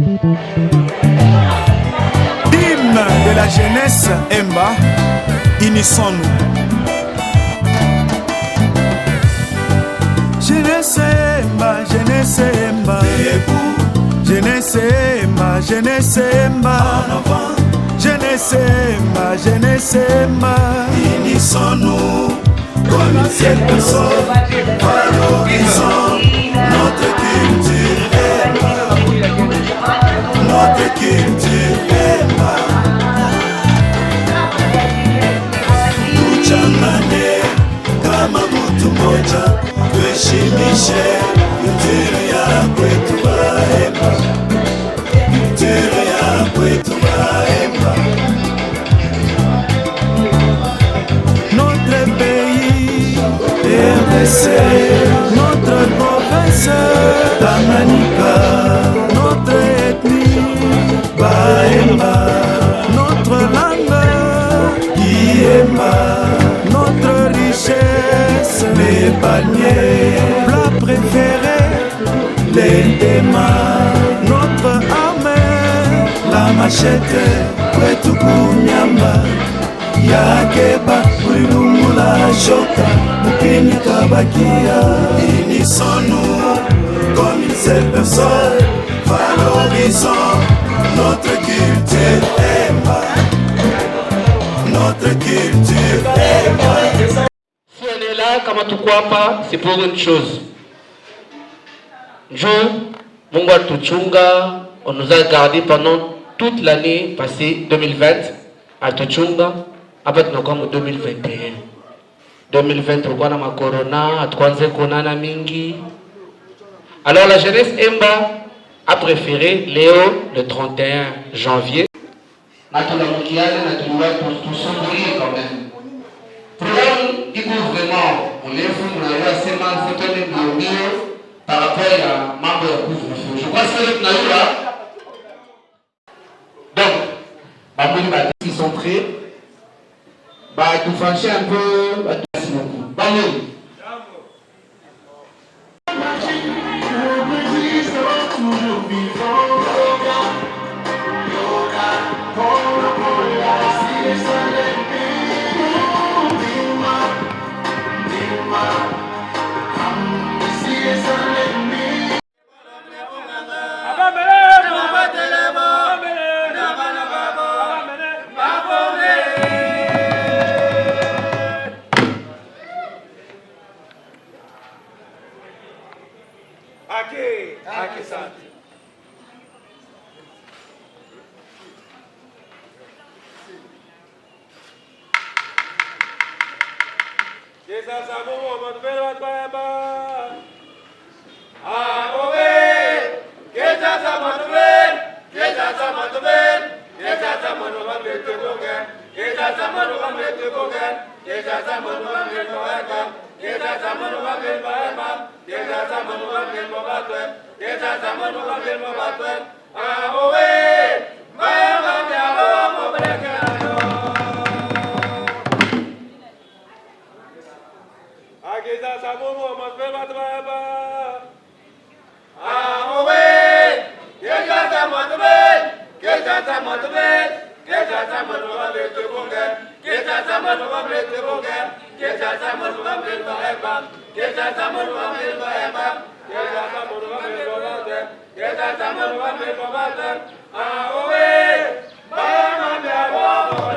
Hymne de la jeunesse Emba, unissons-nous. Jeunesse Emba, jeunesse Emba, jeunesse Emba, jeunesse Emba, jeunesse Emba, jeunesse Emba, unissons-nous comme une seule personne, valorisons notre culture Emba, notre culture Emba. Tuchangane kama mtu mmoja, tuheshimishe culture ya kwetu Emba, culture ya kwetu Emba. Notre pays, RDC, notre province, Tanganyika, notre ethnie, Baemba, notre langue, Kiemba, notre richesse, les paniers, plat préféré, les démas, notre arme, la machette, kwetu kunyamba. Yakeba ulumula shoka mupini kabakia. Unissons-nous comme une seule personne, valorisons notre culture Emba, notre culture Emba. Si on est là, kama tuko hapa, c'est pour une chose. Njoo, Mungu atuchunga, on nous a gardé pendant toute l'année passée 2020, atuchunga. Hapa tunakuwa mu 2021. 2020 tulikuwa na corona, hatuanze kuonana mingi. Alors la jeunesse Emba a préféré Léo le 31 janvier. Na tunamukiana na tuliwa pour s'ouvrir quand même. Problème iko vraiment ulefu mnaelewa sema photo ni mbio par rapport à mambo ya couvre-feu. Je crois que tunajua. Donc, babuli batiki sont prêts. Bah, tout fâcher un peu, bah, merci beaucoup. Ballon. Aqui, Santo. Jesus, amor, mano, vem lá, Baba. Amor, Jesus, amor, vem. Jesus, amor, vem. Jesus, amor, vamos ver tu boca. Jesus, amor, vamos ver tu boca. Jesus, amor, vamos ver tu boca. Jesus, amor, vamos ver tu boca. Jesus, amor, vamos ver tu boca. Jesus, amor, vamos ver tu boca. Amor, vamos ver amor, obrigado. Jesus, amor, vamos ver tu boca. Amor, Jesus, amor, vem. Jesus, amor, vem. Jesus, amor, vamos ver tu boca. Jesus, amor, vamos ver tu boca. Jesus, amor, vamos ver tu boca. Jesus, amor, vamos ver tu boca. Jesus, amor, vamos ver tu boca. Jesus, amor, vamos ver tu boca. Ah, oui, vamos ver amor,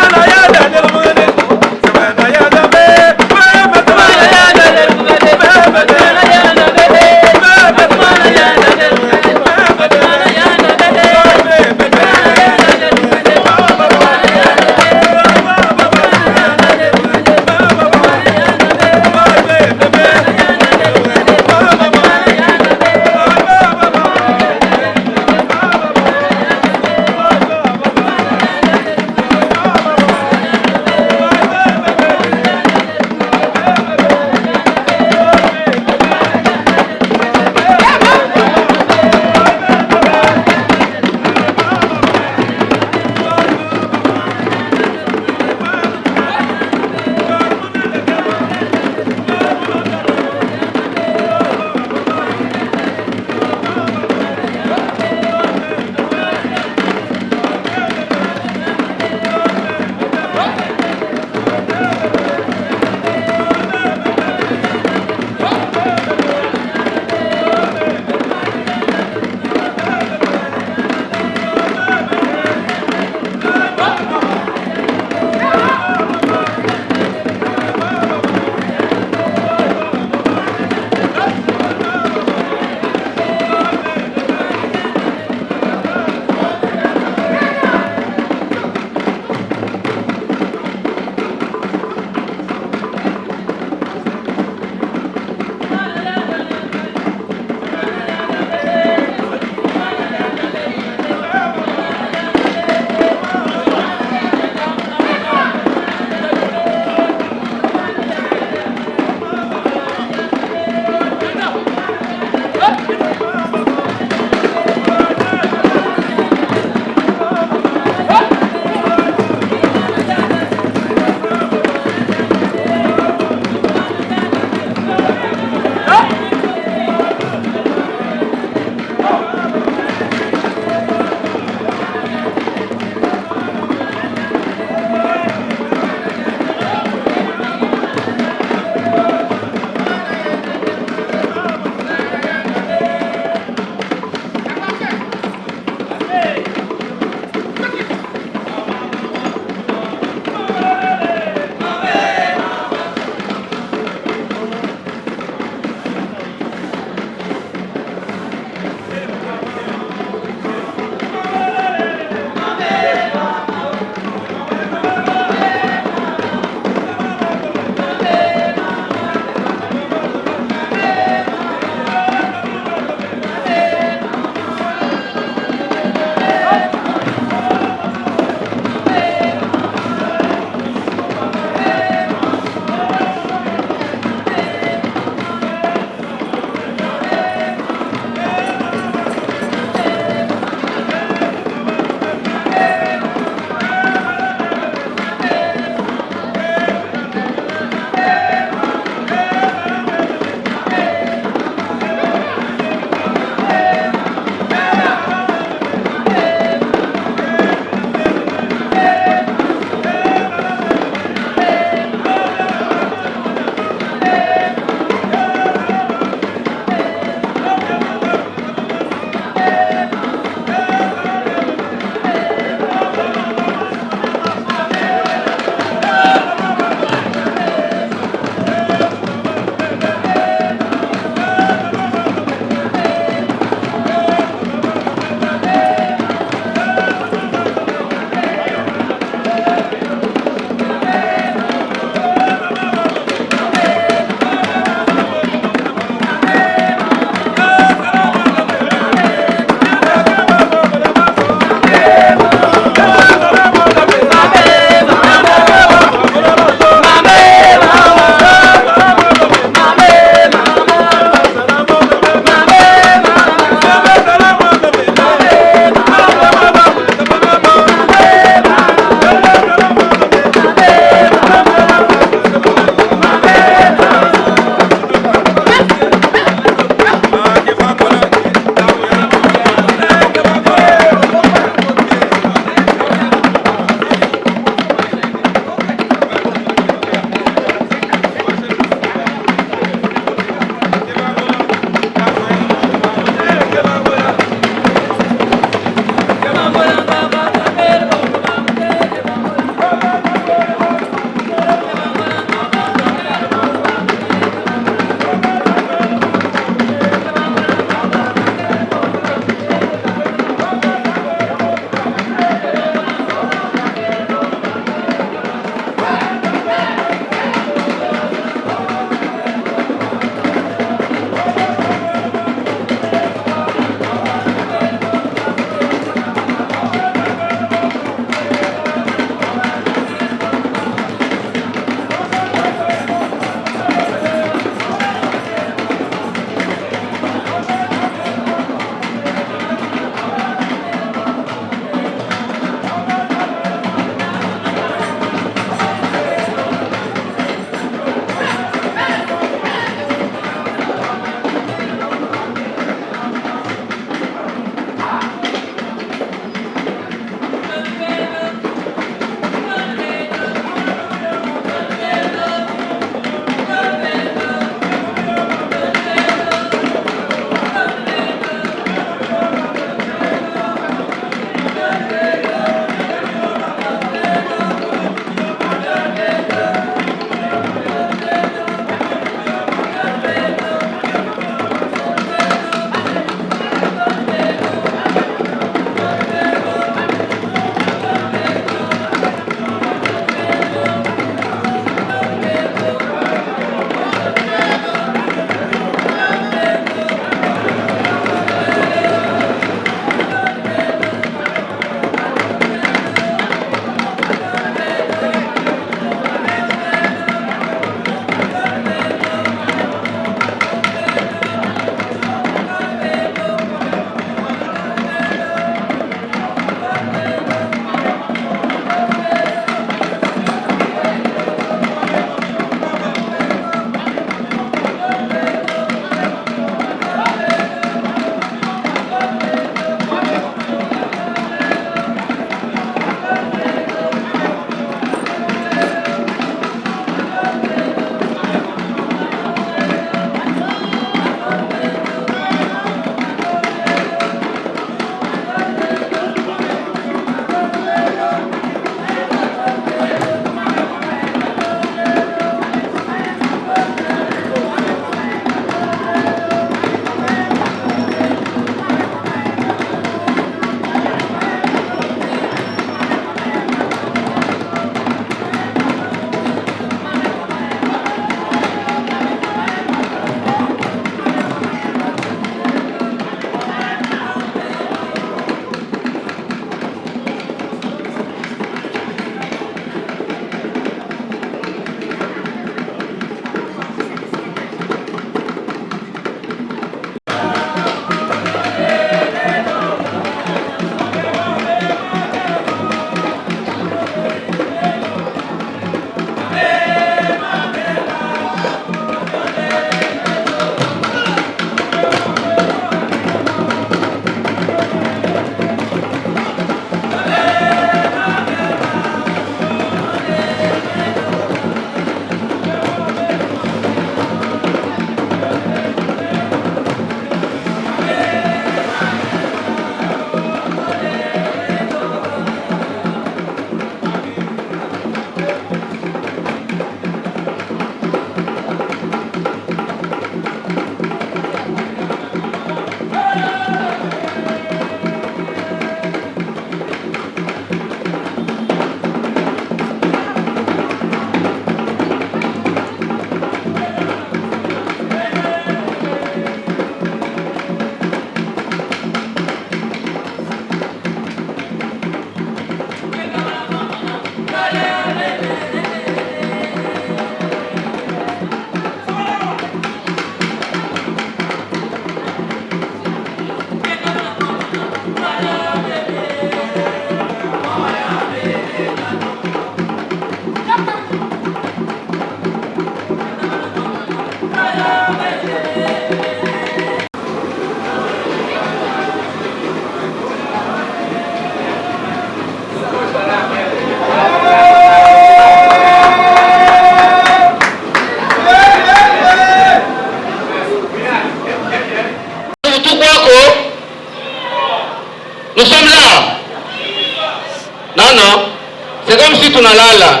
si tunalala.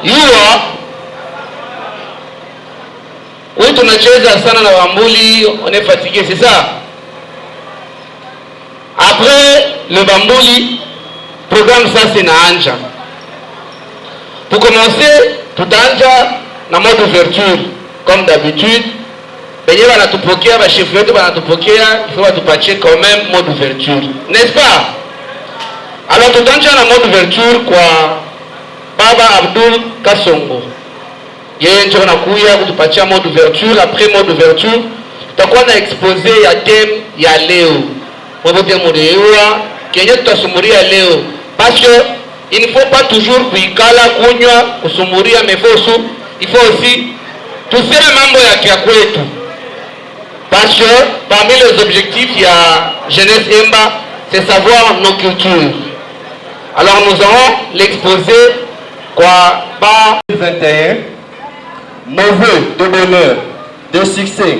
Yua oui, tunacheza sana na bambuli, on est fatigué, c'est ça. Après le bambuli, programme ça c'est naanja. Pour commencer, tutaanja na mode ouverture comme d'habitude. Benye banatupokea, ba chef wetu banatupokea, il faut batupatie quand même mode ouverture, n'est-ce pas? Alors tutaanja na mode ouverture kwa Baba Abdul Kasongo. Yeye ndio anakuja kutupatia mode ouverture. Après mode ouverture, tutakuwa na exposé ya thème ya leo. Mwote murewa kenye tutasumuria leo. Parce que il ne faut pas toujours kuikala kunywa kusumuria mefosu. Il faut aussi tuseme mambo ya kia kwetu. Parce que parmi les objectifs il y a Jeunesse Emba, c'est savoir nos cultures. Alors nous aurons l'exposé quoi par 2021, nos vœux de bonheur, de succès,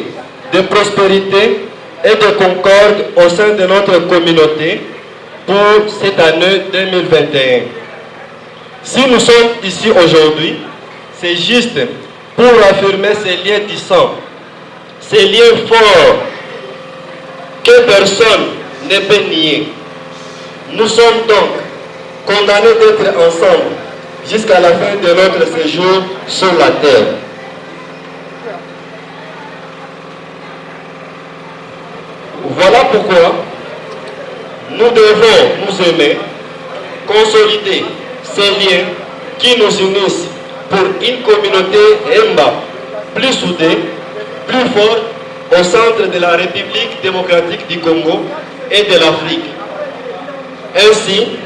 de prospérité et de concorde au sein de notre communauté pour cette année 2021. Si nous sommes ici aujourd'hui, c'est juste pour affirmer ces liens du sang, ces liens forts que personne ne peut nier. Nous sommes donc condamnés d'être ensemble jusqu'à la fin de notre séjour sur la terre. Voilà pourquoi nous devons nous aimer, consolider ces liens qui nous unissent pour une communauté Emba plus soudée, plus forte au centre de la République démocratique du Congo et de l'Afrique. Ainsi,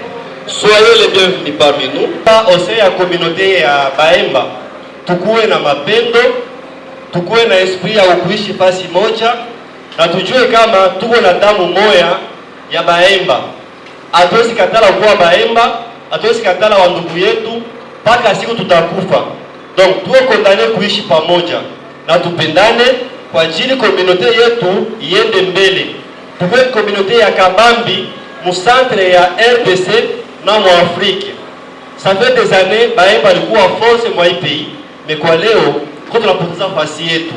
soyez les bienvenus parmi nous. Au sein de la communauté ya Baemba, tukuwe na mapendo, tukuwe na esprit ya kuishi fasi moja, na tujue kama tuko na damu moya ya Baemba. Hatuwezi katala kuwa Baemba, hatuwezi katala wa ndugu yetu mpaka siku tutakufa. Donc tuwe kondane kuishi pamoja na tupendane kwa ajili communauté yetu iende mbele. Tukuwe communauté ya Kabambi mu centre ya RDC na mu Afrique. Ça fait des années Baemba alikuwa force mwa hii pays, mais kwa leo kwa tunapoteza fasi yetu.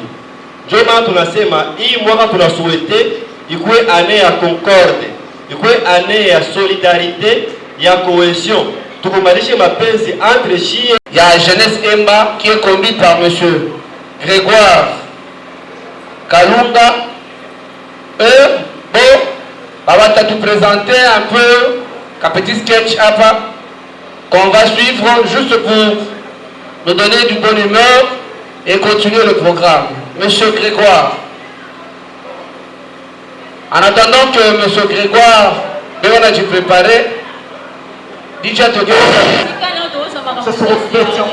Ndio maana tunasema hii mwaka tunasuete ikuwe année ya concorde, ikuwe année ya solidarité, ya cohésion. Tukumbalishe mapenzi entre chie ya Jeunesse Emba qui est conduite par monsieur Grégoire Kalunga. Bon, on va te présenter un peu un petit sketch après qu'on va suivre juste pour nous donner du bonne humeur et continuer le programme. Monsieur Grégoire. En attendant que monsieur Grégoire vienne du préparer, déjà te dire Ce sont les bêtiens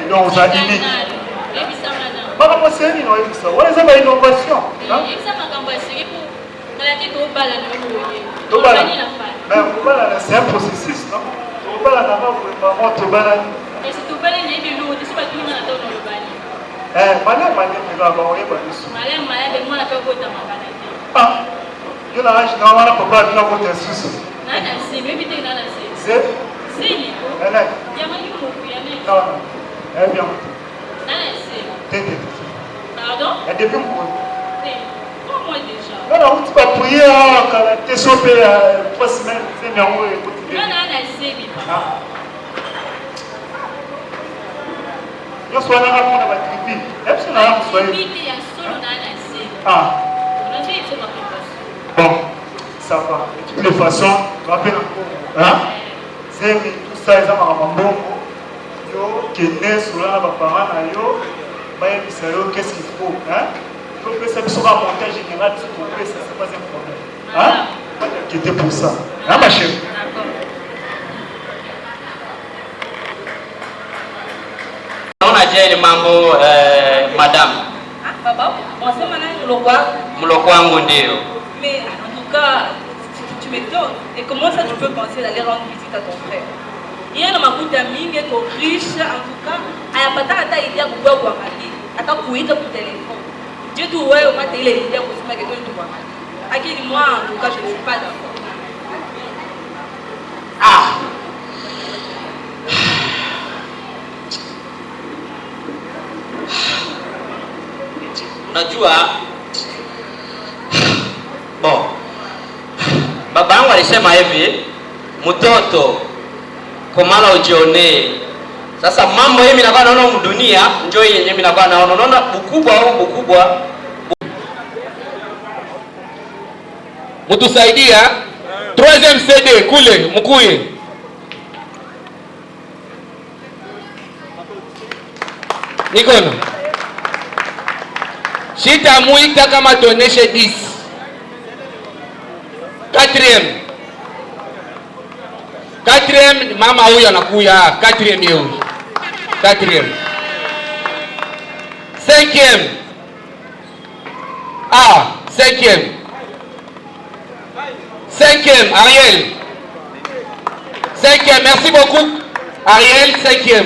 dans un dîner. Maman, c'est une innovation. On les a une innovation. C'est un processus, non? Pardon? Elle devait mourir. Comment déjà? Non, tu vas prier, tu es sauvé 3 semaines, c'est bien. Non, c'est bien. Je suis là pour la tribu. Est-ce que là, vous soyez? Bon, ça va. De toutes les façons, je rappelle encore. C'est tout ça, ils ont un bon yo, qui est né sur la parents, qu'est-ce qu'il faut? Il faut que ça soit un montage général, s'il vous plaît, ça c'est pas un problème. Pas d'inquiéter pour ça. Ma chère. On a déjà une mambo, madame. Papa, on sait maintenant Mloko wangu ndio. Mais en tout cas, tu m'étonnes. Et comment ça tu peux penser d'aller rendre visite à ton frère? Il y a un makuta mingi est riche, en tout cas, il n'y a pas tant d'idées pour voir quoi manger. Attends, pour y aller pour téléphone. Dieu tout ouais, on m'a dit les idées pour se mettre quelque chose de quoi manger. À qui moi, en tout cas, je ne suis pas d'accord. Unajua bon, baba yangu alisema hivi, mtoto komala ujione. Sasa mambo hii mimi nakuwa naona dunia njoo yenyewe mimi nakuwa naona ukubwa au ukubwa. Mutusaidia 3e CD kule mkuye. Nikono. Shita muita kama tuoneshe 10. 4e mama huyu anakuya 4e yeye. 4e. 5e. 5e. 5e, Ariel. 5e, merci beaucoup. Ariel, 5e.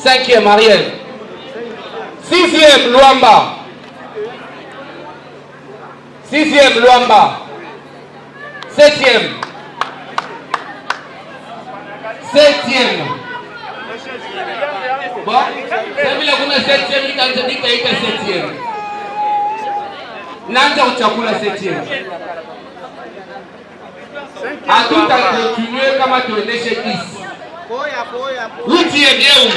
5e, Ariel. 6e, Luamba. 6e, Luamba. 7e. 7e. Bon, c'est vile kuna 7e nikaandika ika 7e. Nanja uchakula 7e. Hatuta continue kama tuoneshe 10. 8e bien.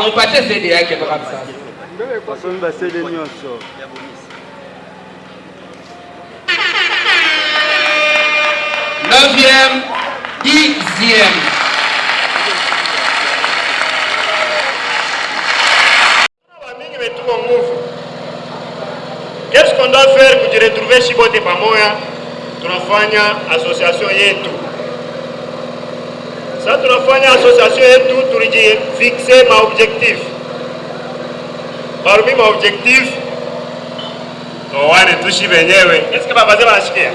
Mpate CD yake kwa kabisa. Wasomba CD nyonso. 9e, 10e. Qu'est-ce qu'on doit faire pour retrouver Shibote pamoja? Tunafanya association yetu. Sasa tunafanya association yetu tulijifixe ma objectif. Parmi ma objectif no wane tushi wenyewe. Est-ce que baba zema nashikia?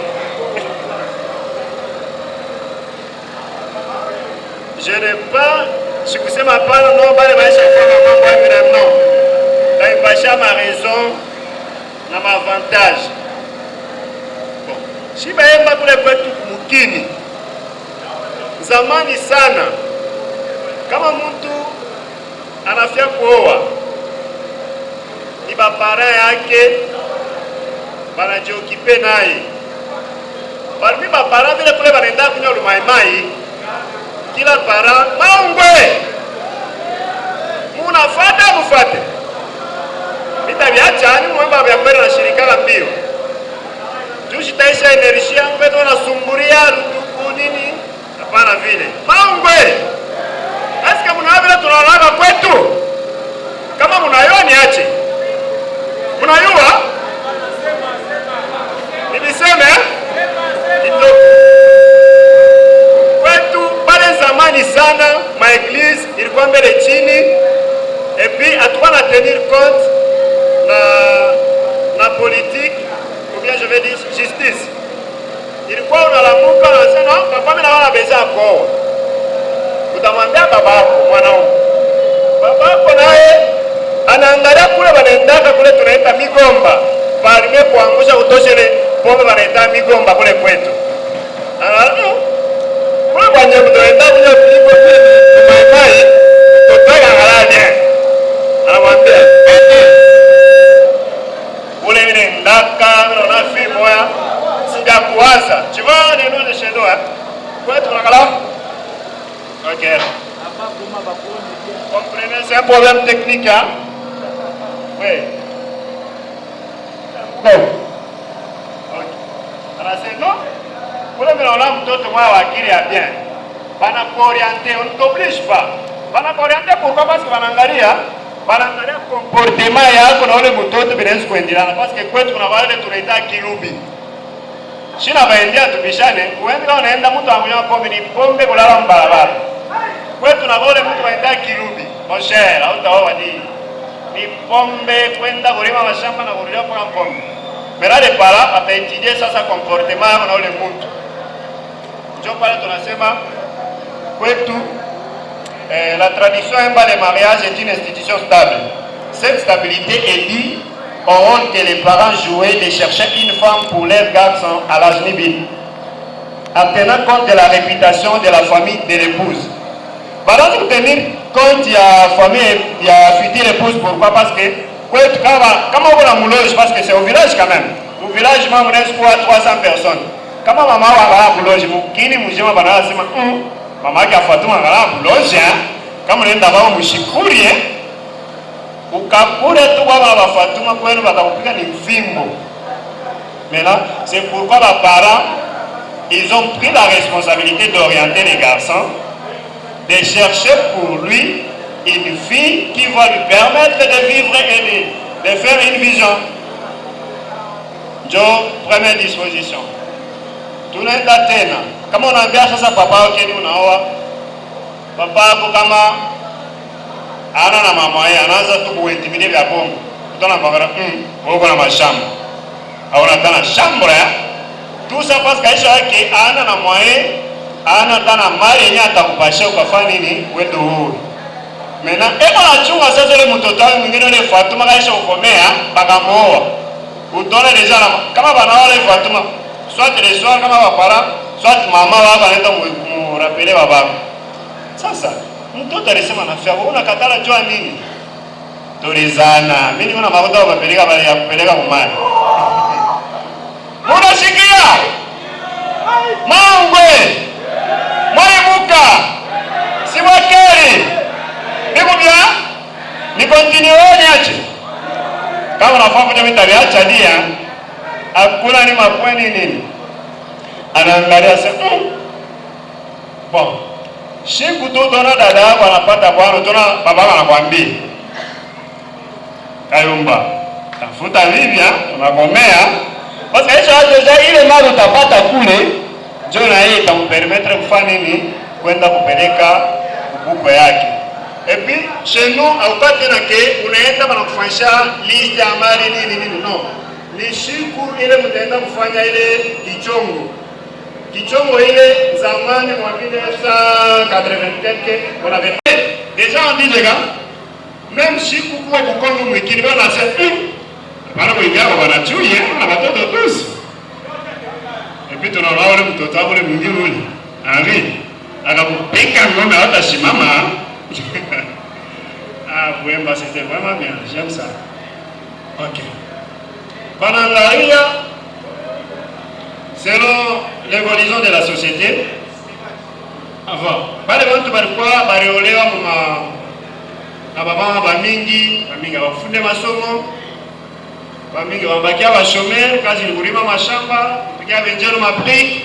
Je n'ai pas sikusema hapana no bale maisha kwa mambo ya non. Naipasha ma raison na ma avantage. Bon, shibaemba kule kwetu mukini. Zamani sana kama mtu anafia kuoa ni bapara yake banajiokipe naye. Parmi bapara vile kule banaenda kunywa lumaimai, kila para maungwe munafata mufate vitaviachani mwemba vya kweli na shirika la mbio tushitaisha enerji yangu veto nasumburia rutuku nini. Hapana vile maungwe asika muna vile tunalanga kwetu kama munayoa niache munayua niliseme ito kwetu pale zamani sana maeglise ilikuwa mbele chini epi hatukuwa na tenir compte na politique ou bien je vais dire justice. Ilikuwa unalamuka na sema papa mimi naona beza kwa. Utamwambia babako mwanao. Babako naye anaangalia kule wanaendaka kule tunaita migomba. Parime kuangusha utoshele pombe wanaita migomba kule kwetu. Anaona kule kwa nyewe tunaenda kule kuliko mai kutoka haranya. Anamwambia ule vile ndaka na filmu ya sija kuwaza. Tu vois les noms de chez nous hein. Quoi tu regardes? OK. Comprenez, c'est un problème technique hein. Oui. Bon. OK. Alors c'est non. Pour le mélange mtoto mwa wa akili ya bien. Bana kuorienter, on ne t'oblige pas. Bana kuorienter pourquoi? Parce que wanaangalia comportement yako na ule mtoto binaweza kuendelana parce que kwetu kuna wale tunaita kilubi. Shina baendia tubishane, uende unaenda mtu angunywa pombe ni pombe kulala mbarabara. Kwetu na wale mtu anaita kilubi. Mon cher, hautaoa ni pombe kwenda kulima mashamba na kurudia kwa pombe. Merale pala ataitije sasa comportement yako na ule mtu. Ndio pale tunasema kwetu la tradition aime les mariages est une institution stable. Cette stabilité est liée au rôle que les parents jouaient de chercher une femme pour leur garçon à l'âge nibine, en tenant compte de la réputation de la famille de l'épouse. Voilà, pour tenir compte, il y a famille, il y a future épouse. Pourquoi? Parce que, comment on a mouloge? Parce que c'est au village quand même. Au village, il y a 300 personnes. Comment maman a mouloge? Qui n'est pas banal? Maman qui a fait tout un mouloge, comme on est d'abord mouchikouri, ou kapure tout va Fatuma pour nous va une fimbo. Maintenant, c'est pourquoi les parents, ils ont pris la responsabilité d'orienter les garçons, de chercher pour lui une fille qui va lui permettre de vivre et de faire une vision. Jo, première disposition. Tout le monde a comment on a bien ça, papa, ok, nous, papa, comment ana na mama yeye anaanza tu kuintimidate vya bongo. Utaona magara wako na mashamba. Au natana shamba ya. Tout ça parce qu'aisha yake ana na mwae ana tana mali yenye atakupashia ukafanya nini wewe huru. Mena eko anachunga sasa ile mtoto wake mwingine ile Fatuma kaisha ukomea bakamuoa. Utaona deja kama bana wale Fatuma soit les soirs kama bapara soit mama wao anaenda mu rappeler baba. Sasa mtoto alisema nafia unakatala jua nini? Tulizana. Mimi una mafuta kupeleka bali ya kupeleka kumani. Unasikia? Mangwe. Mwaimuka. Siwakeri. Niko bia? Ni continue niache. Kama unafahamu kama nitaliacha dia, hakuna ni mapweni nini? Anaangalia sasa. Bon. Siku tu tona dada yako anapata bwana, tona baba anakuambia Kayumba, tafuta Libya, unagomea. Basi hicho ile mali utapata kule, ndio na yeye itampermettre kufanya nini? Kwenda kupeleka buku yake. Et puis chez nous, au pas tena ke unaenda banakufanyisha liste ya mali nini no. Ni siku ile mtaenda kufanya ile kichongo. Kichongo ile zamani mwa 1984 on avait déjà on dit les gars même si kukuwa kukongo mwikini bana sasa bana kuingia bana chuye na watoto tous et puis tunaona wale mtoto wale mwingine ule ali akapika ngombe hata simama ah Bwemba c'était vraiment bien j'aime ça. OK bana ngalia selon l'évolution de la société, avant, pale bantu balikuwa baliolewa na baba bamingi bafunde masomo, bamingi babakia ba chômeur, kazi ni kulima mashamba, bakia venjero mabrique.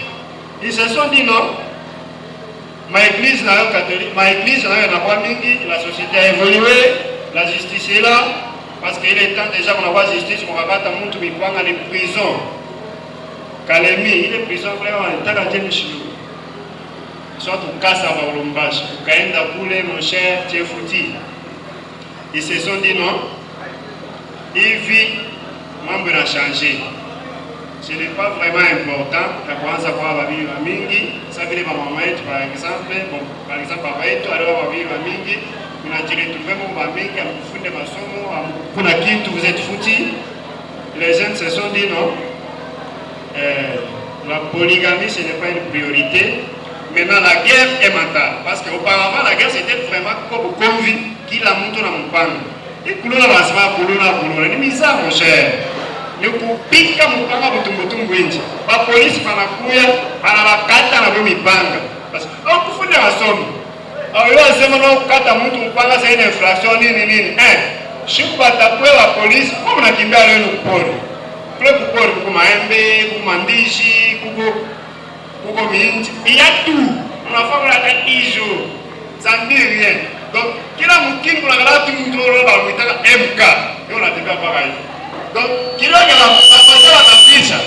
Ils se sont dit non. Ma église na catholique, ma église na kwa mingi, la société a évolué, la justice est là parce qu'il est temps déjà qu'on a justice pour abattre mtu mipanga ni prison. Kalemi, ile prison vraiment nataka je mshindo. Soit ukasa wa Lubumbashi, ukaenda kule mon cher Tiefuti. Ils se sont dit non. Hivi mambo na changer. Ce n'est pas vraiment important na kuanza kwa babibi wa mingi, sasa vile mama wetu par exemple, baba yetu aliwa babibi wa mingi, tunajiretrouver mu ba mingi amfunde masomo, kuna kitu vous êtes fouti. Les jeunes se sont dit non. La polygamie ce n'est pas une priorité. Maintenant la guerre est mentale parce qu'auparavant la guerre c'était vraiment comme convie qui la monte na mpanga. Et kuluna basema kuluna ni misa mon cher. Ni kupika mpanga butumbutumbu nje. Ba polisi panakuya banabakata na mipanga. Parce que au kufunde wasomi. Au yeye sema no kukata mtu mpanga c'est une infraction nini. Shiku batakuwa la polisi kwa mnakimbia leo kupori. Kupori kuko maembe, kuko mandishi, kuko minti. Il y a tout. On a fait la tatizo. Ça ne dit rien. Donc, kila mukini kuna kala tu mtoro ba mwitaka MK. Yo na teka pareil. Donc, kila kala la ficha.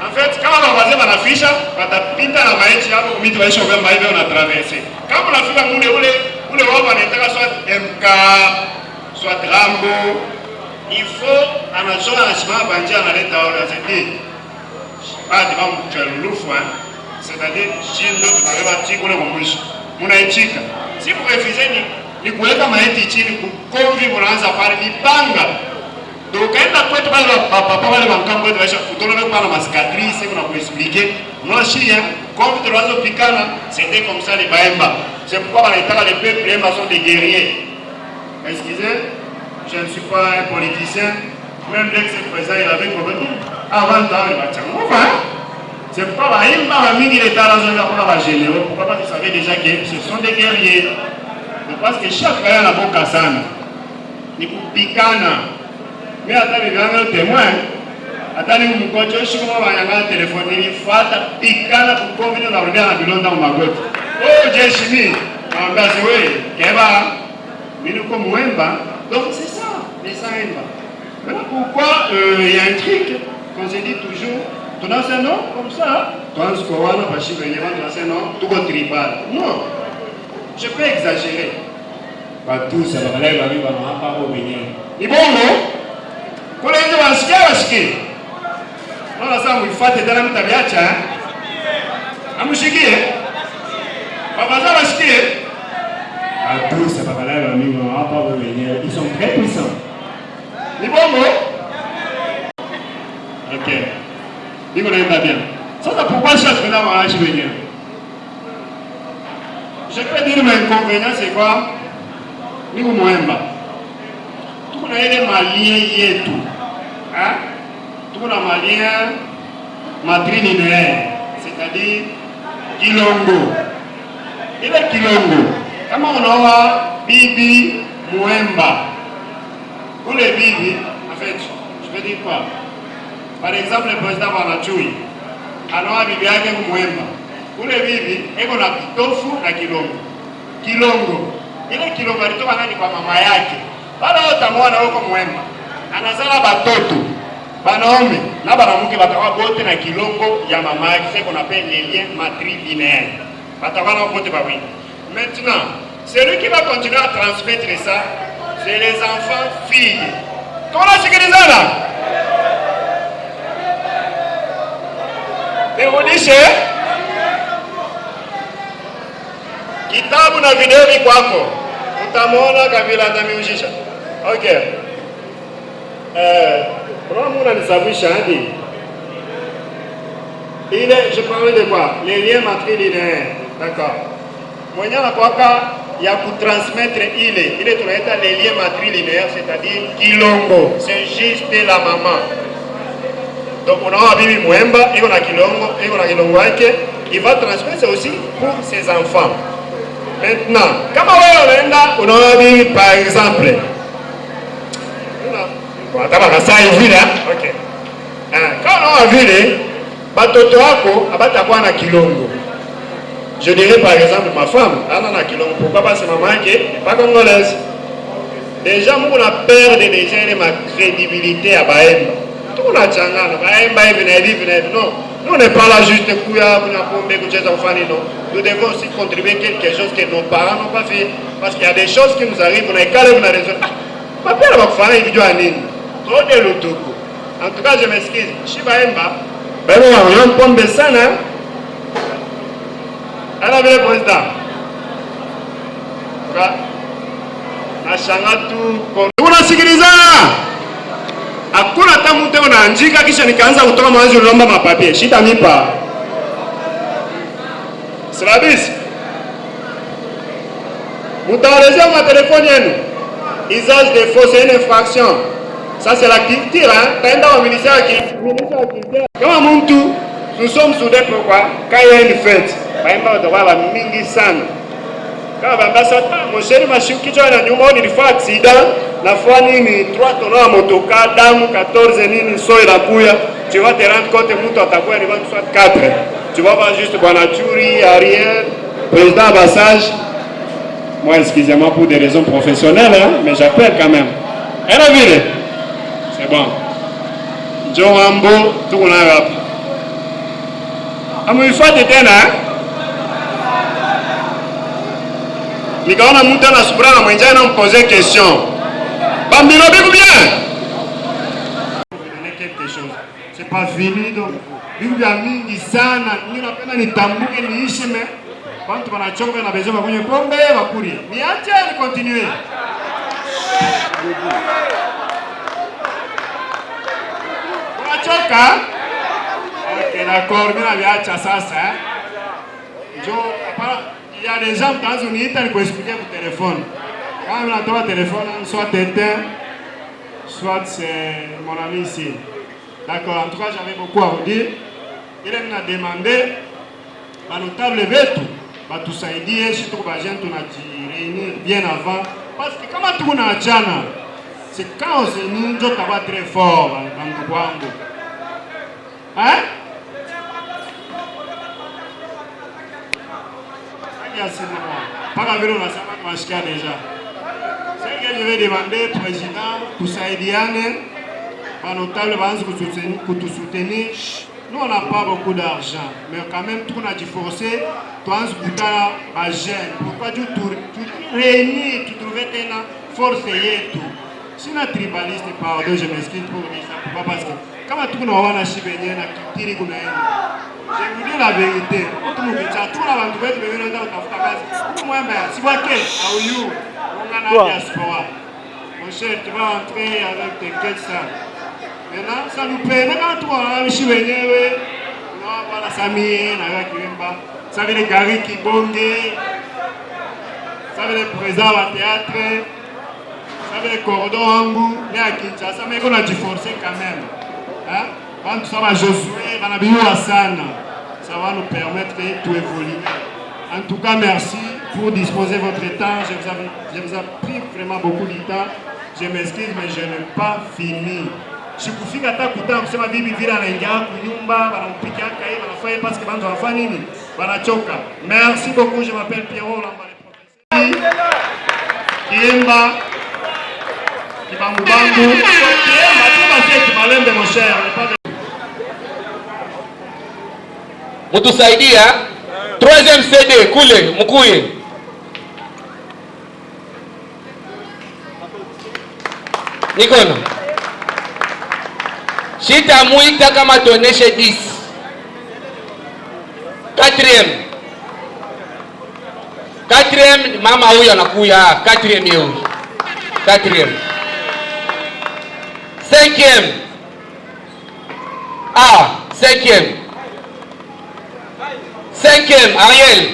En fait, kama babaze bana ficha, batapita na maiti hapo mito waisha kwa maibe on a traversé. Kama unafika ule wao anataka soit MK, soit Rambo. Il faut anachona anashima banje analeta wale azidi. Baadhi kama mchulufu c'est-à-dire chindo tunabeba chiko kwa mwisho. Munaichika. Si vous refusez ni kuweka maiti chini kukonvi mnaanza pale mipanga. Donc kaenda kwetu pale papa wale bankambo wetu waisha kutona kwa na cicatrice kuna kuexpliquer. Non chien, comme tu l'as picana, c'était comme ça les Baemba. C'est pourquoi on a les peuples Baemba sont des guerriers. Excusez, je ne suis pas un politicien. Même l'ex-président il avait complètement avant le temps il va tirer. C'est pourquoi Baemba va mingi les talents de la généraux. Pourquoi parce que vous savez déjà que ce sont des guerriers. Parce que chaque gars a bon Kassana. Ni pour picana. Mais attendez, il y a un témoin. Attendez, vous me coachez, je suis comme un téléphone, il faut picana pour convenir dans le bien à Bilon dans ma boîte. Oh, j'ai chimie. En bas, oui, Keba, Minu comme Wemba. Donc c'est ça, les Saïmba. Voilà pourquoi il y a un truc qu'on se dit toujours. Ton ancien nom, comme ça, ton Skowana, Pachi, Vénévan, ton ancien nom, tout votre tribal. Non, je peux exagérer. Pas tous, ça va aller, va vivre dans un paro bénin. Et bon, non? Pour les gens, c'est non, là, ça, il faut être dans la mutabiacha. Amushiki, papa, ça va chier. À tous, ça va aller, va vivre dans un paro bénin. Ils sont très puissants. Et bon, non? Ok. Dis qu'on aime bien. Ça, c'est pourquoi je cherche maintenant à venir. Je peux dire mes inconvénients, c'est quoi? Ni vous m'aimez. Tout le monde est malien, tout. Hein? Tout le monde est malien, matrilinéaire, c'est-à-dire Kilongo. Il est Kilongo. Comment on aura Bibi Mouemba? Pour les Bibi, en fait, je veux dire quoi? Par exemple, le président Wanachui, alors Bibi yake Mouemba. Pour les Bibi, il y a Tofu na Kilongo. Kilongo. Ile Kilongo alitoka nani kwa mama yake. Wala utamwona huko Mouemba. Anazala batoto. Banaume na banamuke batakuwa bote na Kilongo ya mama yake, c'est qu'on appelle les liens matrilinéaires. Batakuwa na bote ba oui. Maintenant, celui qui va continuer à transmettre ça, c'est les enfants filles. Comment sikiliza là? Nirudishe kitabu na video kwako, utamwona Kabila atamiujisha. Okay. Comment on a nisabisha hadi? Je parlais de quoi? Les liens matrilinéaires. D'accord. Mwenye anakuwaka ya kutransmettre ile tunaita les liens matrilinéaires, c'est-à-dire Kilongo. C'est juste la maman. Donc on a Bibi Mouemba, il y a Kilongo yake, il va transmettre aussi pour ses enfants. Maintenant, kama wewe unaenda Bibi par exemple. Okay. Quand on a vu batoto wako abatakuwa na Kilongo. Je dirais par exemple ma femme, elle a Kilongo. Pourquoi? Parce que maman n'est pas congolaise. Déjà, on a peur de déjà ma crédibilité à Baemba. Tout le monde a changé. Baemba est non. Nous on n'est pas là juste pour non. Nous devons aussi contribuer quelque chose que nos parents n'ont pas fait. Parce qu'il y a des choses qui nous arrivent, on a calé, on a raison. Papa, il va faire une vidéo à Nîmes. Trop de l'autoco. En tout cas, je m'excuse. Je suis Baemba. Ben non, on a un pomme de sang, hein. Alors, le président. Nashanga tu. Unasikiliza? Hakuna hata mtu unaandika kisha nikaanza kutoka mwanzo ulomba mapapie. Shida mipa. Slabis. Mutaelezea ma telefoni yenu. Usage de faux, c'est une infraction. Ça c'est la culture, hein. Taenda au ministère de la culture. Kama mtu, nous sommes soudés pourquoi? Quand il y a une fête, baimba watakuwa mingi sana. Kama bambasata, mosheri mashiku kichwa na nyuma nilifaa accident, nafua nini 3 tonneaux à motoka, damu 14 nini so inakuya. Tu vas te rendre compte mtu atakuwa ni watu soit 4. Tu vas pas juste Bonaturi, Ariel, président Bassage. Moi, excusez-moi pour des raisons professionnelles, hein, mais j'appelle quand même. Elle a vu. C'est bon. Joe Rambo, tout le monde. Il faut être hein? Nikaona mtu anasubira na mwenjana na mposer question. Bambino biku bien. Quelque chose. C'est pas fini donc. Biku bien mingi sana. Ni napenda nitambuke niishi mais watu wanachoka na besoin kunywa pombe bakuri. Niache ni continuer. Mnachoka? Ok, d'accord, mimi naviacha sasa. Njoo, hapa il y a des gens dans une unité qui expliquer au téléphone. Quand on attend le téléphone, soit éteint, soit c'est mon ami ici. D'accord, en tout cas, j'avais beaucoup à vous dire. Il m'a demandé, notable vetu, batusaidie si tuko bajeni tunajireunir bien avant. Parce que kama tuko na achana, c'est quand on se nous ndio taba très fort bandugu wangu. Hein? Pas vile unasema tunashikia deja. C'est que je vais demander président tusaidiane, notable banze kutusoutenir. Nous, on n'a pas beaucoup d'argent, mais quand même, tout on a dû forcer, tu as un jeune. Pourquoi tu réunis, tu trouves une force et tout. Si on a tribaliste, pardon, je m'excuse pour dire ça. Pourquoi? Parce que quand tu as un chibénien, je vous dis la vérité. Tout le monde dit ça. Tout le monde dit ça. Si vous avez on a la diaspora. Mon cher, tu vas entrer avec tes quêtes ça. Maintenant, ça nous permet quand on a un chibénien, on va la Sami, ça veut dire Gary Kibonge, ça veut dire présent au théâtre, ça veut dire Cordon Angou, mais à Kinshasa, mais on a dû forcer quand même. Hein? Quand ça va Josué, on a bien Hassan, ça va nous permettre de tout évoluer. En tout cas, merci pour disposer votre temps. Je vous ai pris vraiment beaucoup de temps. Je m'excuse, mais je n'ai pas fini. Sikufika hata kutaka kusema bibi vile anaingia kunyumba, wanampikia kai, wanafanya parce que banzo wanafanya nini? Wanachoka. Merci beaucoup, je m'appelle Pierrot Lamba le professeur. Kiemba Kibangu Bangu. Kiemba tu basi Kimalembe mon cher, Mutusaidia troisième CD kule mkuye. Nikono. Shita muita kama tuoneshe 10. Quatrième mama huyu anakuya, quatrième yeye. Quatrième. Cinquième. Cinquième. Cinquième, Ariel.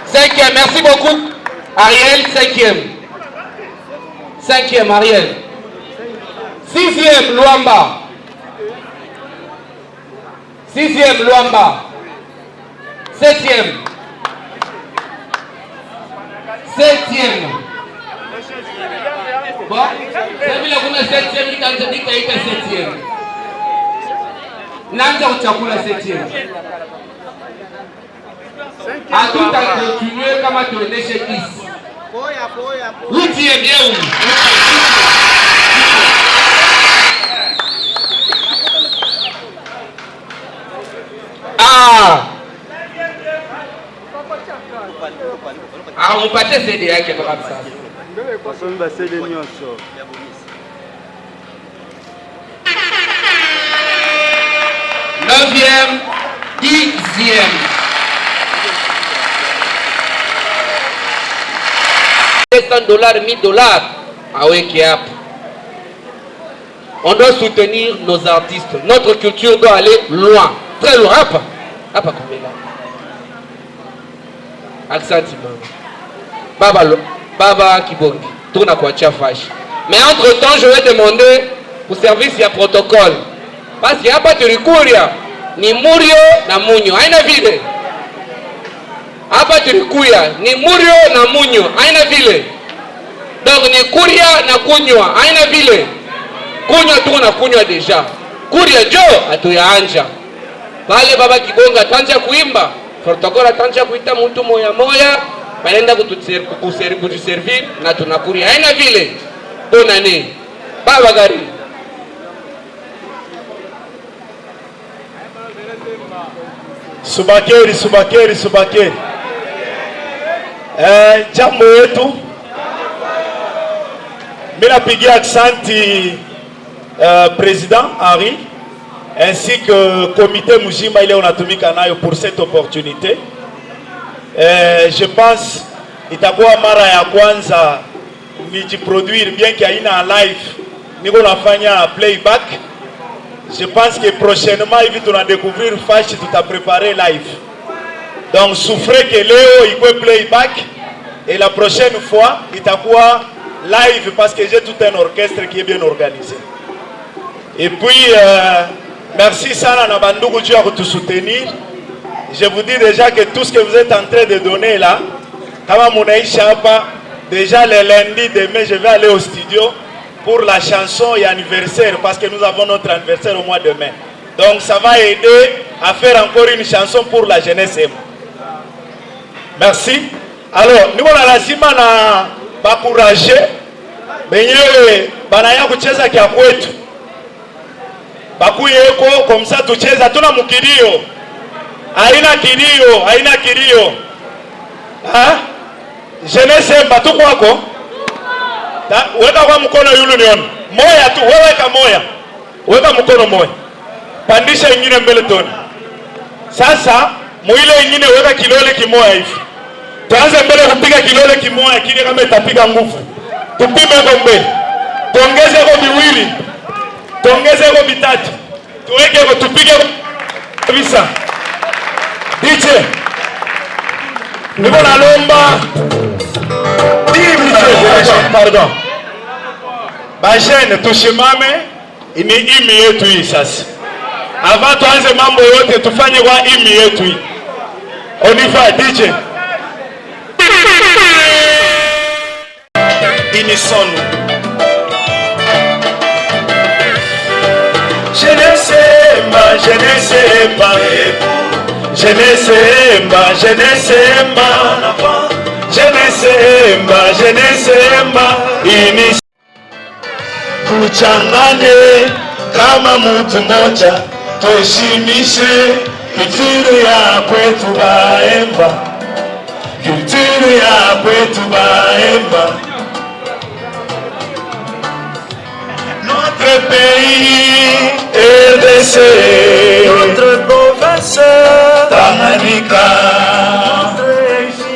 Cinquième, merci beaucoup. Ariel, cinquième. Cinquième, Ariel. Sixième, Luamba. Sixième, Luamba. Septième. Septième. Bon, c'est vile kuna septième, nikaandika septième. Naanza kuchakula septième. Hatuta continuer kama tuoneshe 10. Huitième, bien où? Mpate CD yake kwa kabisa. Wasomi basele nyonso. 9e, 10e. $100, $1000. Aweke hapo. On doit soutenir nos artistes. Notre culture doit aller loin, très loin. Hapa kumbela. Aksanti mama. Baba Kibongi, tourne kwa chafash. Mais entre temps, je vais demander pour service ya protocole. Parce que hapa tulikuria ni Murio na Munyo. Haina vile. Hapa tulikuya ni Murio na Munyo. Haina vile. Donc ni kuria na kunywa. Haina vile. Kunywa tu na kunywa deja. Kuria jo atuyaanja. Pale Baba Kibonga atanja kuimba. Protocole atanja kuita mtu moya moya. Baenda kutuservir na tunakuria. Haina vile. Tuna ni Baba Gari. Subakeri. Jambo yetu. Mina pigia aksanti président Henri ainsi que comité mujima ile unatumika nayo pour cette opportunité. Je pense itakuwa mara ya kwanza nijiproduire bien que haina live niko nafanya playback Je pense que prochainement, il va découvrir Fash, tout a préparé live. Donc, souffrez que Léo, il peut playback. Et la prochaine fois, il t'a quoi live parce que j'ai tout un orchestre qui est bien organisé. Et puis, merci Sana Nabandoukou pour te soutenir. Je vous dis déjà que tout ce que vous êtes en train de donner là, déjà le lundi, demain, je vais aller au studio pour la chanson et anniversaire parce que nous avons notre anniversaire au mois de mai. Donc ça va aider à faire encore une chanson pour la jeunesse. Merci. Alors, nous allons la encourager. Benyewe banaya kucheza kia kwetu. Bakuyeko comme ça tucheza tuna mukilio. Haina kilio. Ha? Jeunesse mbatu kwako. Weka kwa mkono yule nione. Moya tu, weka moya. Weka mkono moya. Pandisha ingine mbele toni. Sasa muile ingine weka kilole kimoya hivi. Tuanze mbele kupiga kilole kimoya kile kama itapiga nguvu. Tupime kwa mbele. Tuongeze kwa miwili. Tuongeze kwa mitatu. Tuweke kwa tupige kabisa. DJ. Niko na lomba. Pardon. Bajene tushimame ni imi yetu hii sasa. Avant tuanze mambo yote tufanye kwa imi yetu hii. On y va DJ. Inissons-nous. Je ne sais pas. Inissons. Tuchangane kama mtu mmoja, tuheshimishe kitiro ya kwetu Baemba. Culture ya kwetu Baemba. Notre pays RDC, notre province Tanganyika, notre région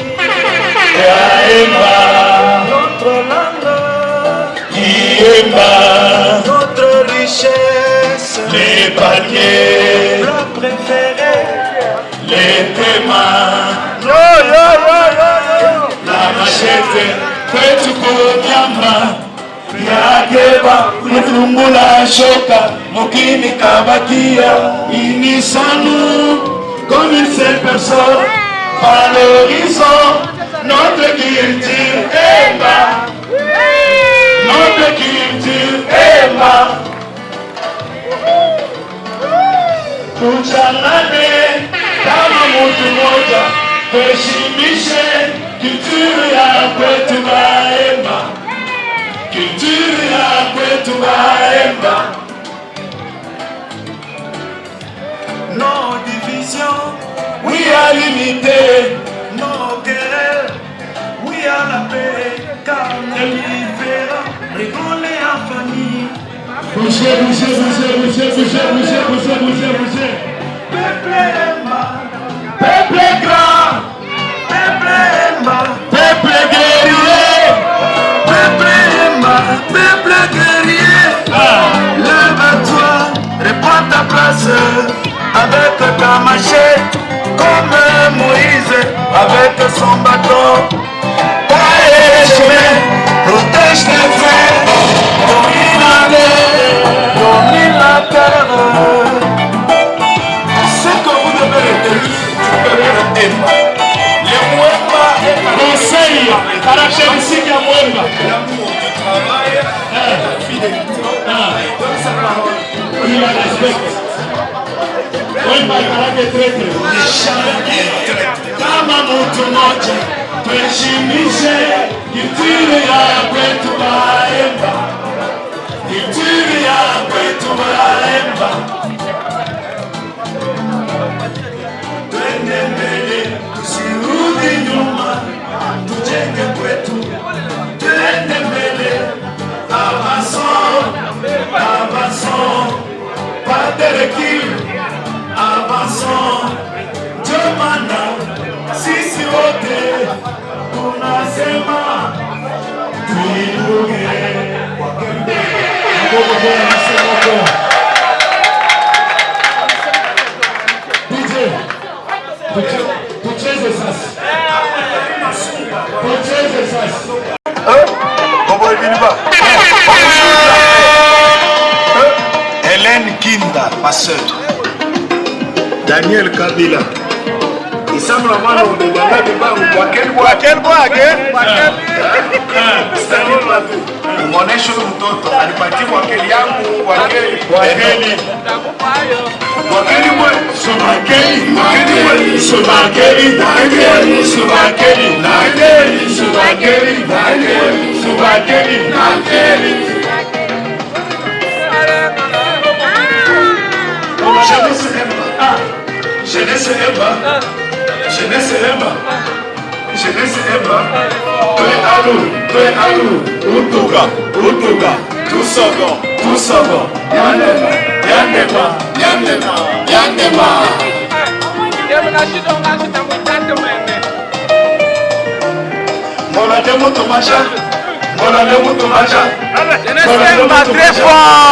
Baemba, notre langue Kiemba, notre richesse, les palmiers, plat préféré, les thémas. La machete kwetu kunyama yakeba mutungula shoka mukini kabakia. Inissons-nous comme une seule personne, valorisons notre culture Emba, notre culture Emba. Tuchangane kama mtu mmoja, tuheshimishe culture ya kwetu Baemba, culture ya kwetu Baemba. Nos divisions, oui à l'unité. Nos querelles, oui à la paix. Car nous différents, rigoler en famille. Bouger. Peuple Emba, peuple grand, peuple Emba, peuple guerrier, peuple Emba, peuple guerrier. Lève-toi, reprends ta place avec ta machette, comme Moïse avec son bâton. Taille chemin, protège tes frères, domine la terre. Ce que vous devez retenir, tu peux le Emba. Les Mwemba, conseil caractéristique à Mwemba. L'amour du travail, la fidélité. Donne sa parole. Il la respecte. Mwemba caractéristique. Kama mtu mmoja, tuheshimishe culture ya kwetu Baemba, culture ya kwetu Baemba. Twende mbele, tusirudi nyuma, tujenge kwetu. Twende mbele, avançons, pas de recul, avançons. Ndio maana sisi wote tunasema tuinuke. tucheze sasa. Tucheze sasa. Hélène Kinda, ma sœur. Daniel Kabila. Il semble avoir le débat de Mwonesho mtoto alipatia wakeli yangu wakeli mwe subakeli mwe subakeli Jeunesse Emba, Toe Alu, Utuga, Tusogo, Yandema. Mola de Mutumacha. Jeunesse Emba, très fort.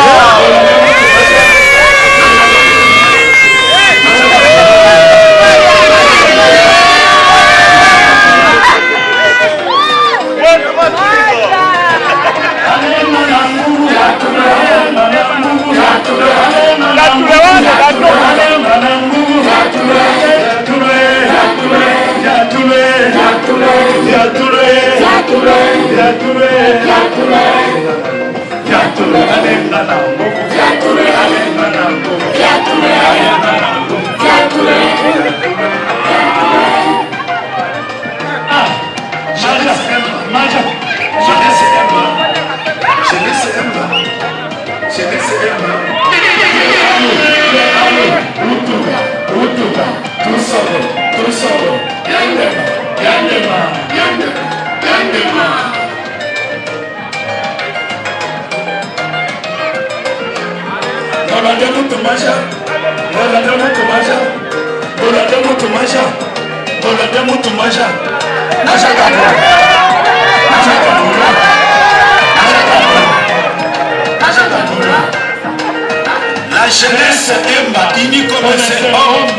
La jeunesse Emba, unie comme un seul homme.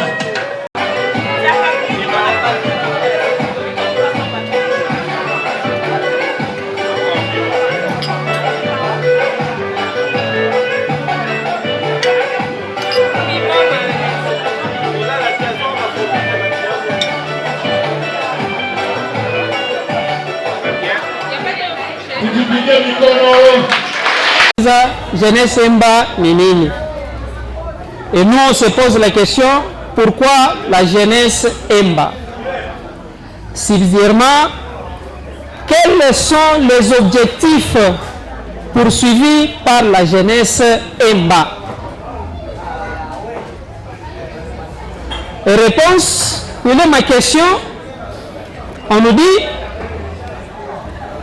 Jeunesse Emba ni nini? Et nous on se pose la question, pourquoi la jeunesse Emba? Subsidiairement, quels sont les objectifs poursuivis par la jeunesse Emba? Et réponse, pour ma question, on nous dit,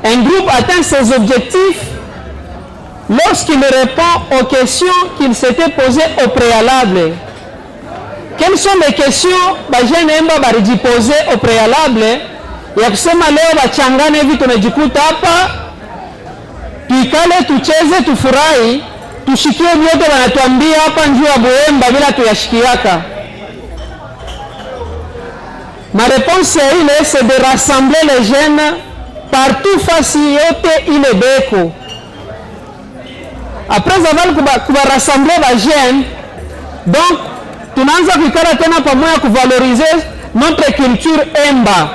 un groupe atteint ses objectifs lorsqu'il répond aux questions qu'il s'était posées au préalable. Quelles sont les questions que jeune Emba balijipoze au préalable ya kusema leo bachangane hivi tunajikuta hapa tuikale tucheze tufurahi tushikie vyote wanatuambia hapa njoo ya Buemba bila tuyashikiaka? Ma réponse est c'est de rassembler les jeunes partout face yote ile beko. Après avoir rassemblé les jeunes, donc tunaanza kuikala tena pamoja kuvaloriser notre culture Emba.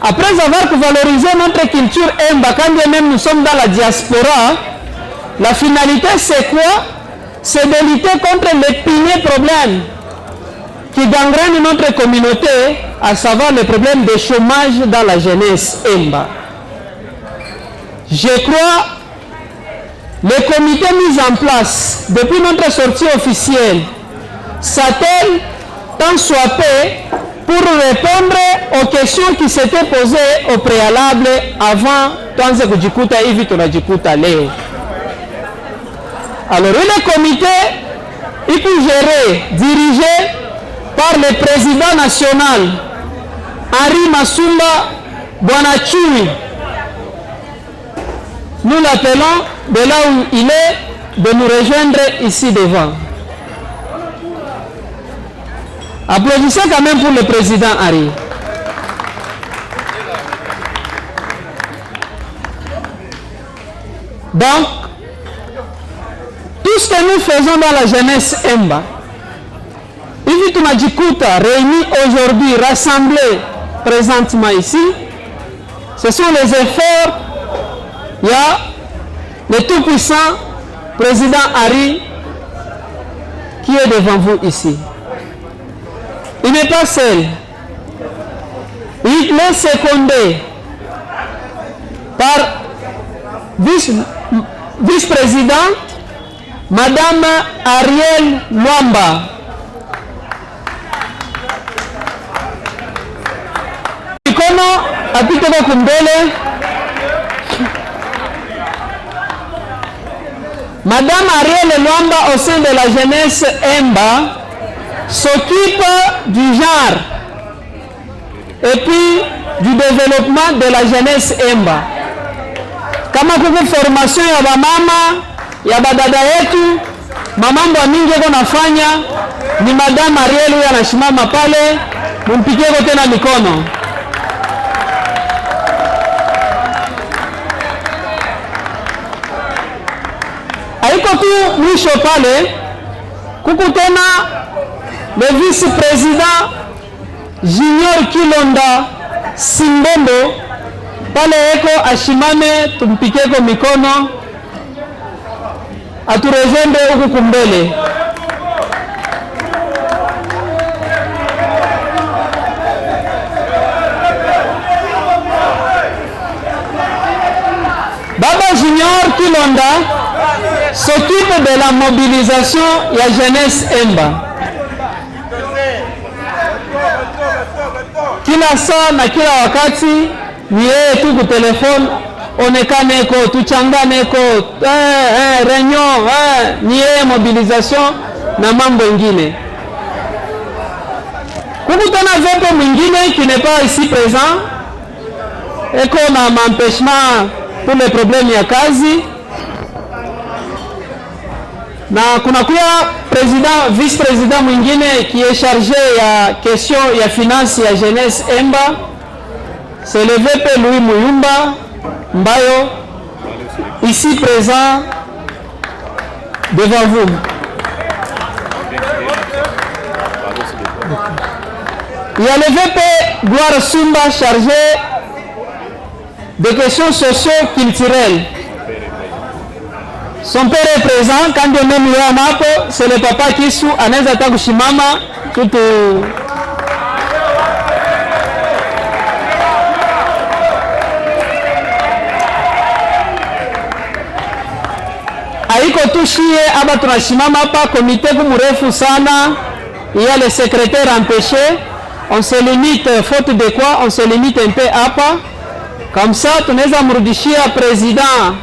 Après avoir valorisé notre culture Emba, quand bien même nous sommes dans la diaspora, la finalité c'est quoi? C'est de lutter contre les piliers problèmes qui gangrènent notre communauté, à savoir le problème de chômage dans la jeunesse Emba. Je crois le comité mis en place depuis notre sortie officielle s'attelle tant soit peu pour répondre aux questions qui s'étaient posées au préalable avant tuanze kujikuta hivi tunajikuta leo. Alors le comité est géré, dirigé par le président national Henri Masumba Bwanachui. Nous l'appelons de là où il est de nous rejoindre ici devant. Applaudissez quand même pour le président Harry. Donc, tout ce que nous faisons dans la jeunesse Emba, Ivi Tumajikuta, réunis aujourd'hui, rassemblés présentement ici, ce sont les efforts, il y a le tout-puissant président Harry qui est devant vous ici. Il n'est pas seul. Il est secondé par vice-présidente Madame Ariel Mwamba. Mikono apite kwa mbele. Madame Ariel Mwamba au sein de la jeunesse Emba s'occupe du genre et puis du développement de la jeunesse Emba. Kama kuku formation ya bamama ya badada yetu, mamambo mingi yako nafanya ni Madame Ariel huyu anasimama pale, mumpigie tena mikono. Haiko tu mwisho pale, kuku tena le vice-président Junior Kilonda Simbombo pale eko ashimame, tumpikeko mikono aturejende huku kumbele. Baba Junior Kilonda s'occupe de la mobilisation ya jeunesse Emba. Kila saa na kila wakati ni yeye tu ku telefone, onekaneko, tuchanganeko, réunion, ni yeye mobilisation na mambo ingine. Kukutana vepo mwingine qui n'est pas ici présent, eko na m'empêchement pour les problèmes ya kazi. Na kuna kuya président, vice-président mwingine qui est chargé ya question ya finance ya jeunesse Emba, c'est le VP Louis Muyumba Mbayo, ici présent devant vous. Il y a le VP Gloire Sumba chargé des questions socio-culturelles. Son père est présent, quand je même c'est le papa qui sous aneza takushimama tout. Aiko tushie aba tunashimama hapa komite kumurefu sana. Il y a le secrétaire empêché. On se limite, faute de quoi, on se limite un peu hapa. Comme ça, tunaweza mrudishia président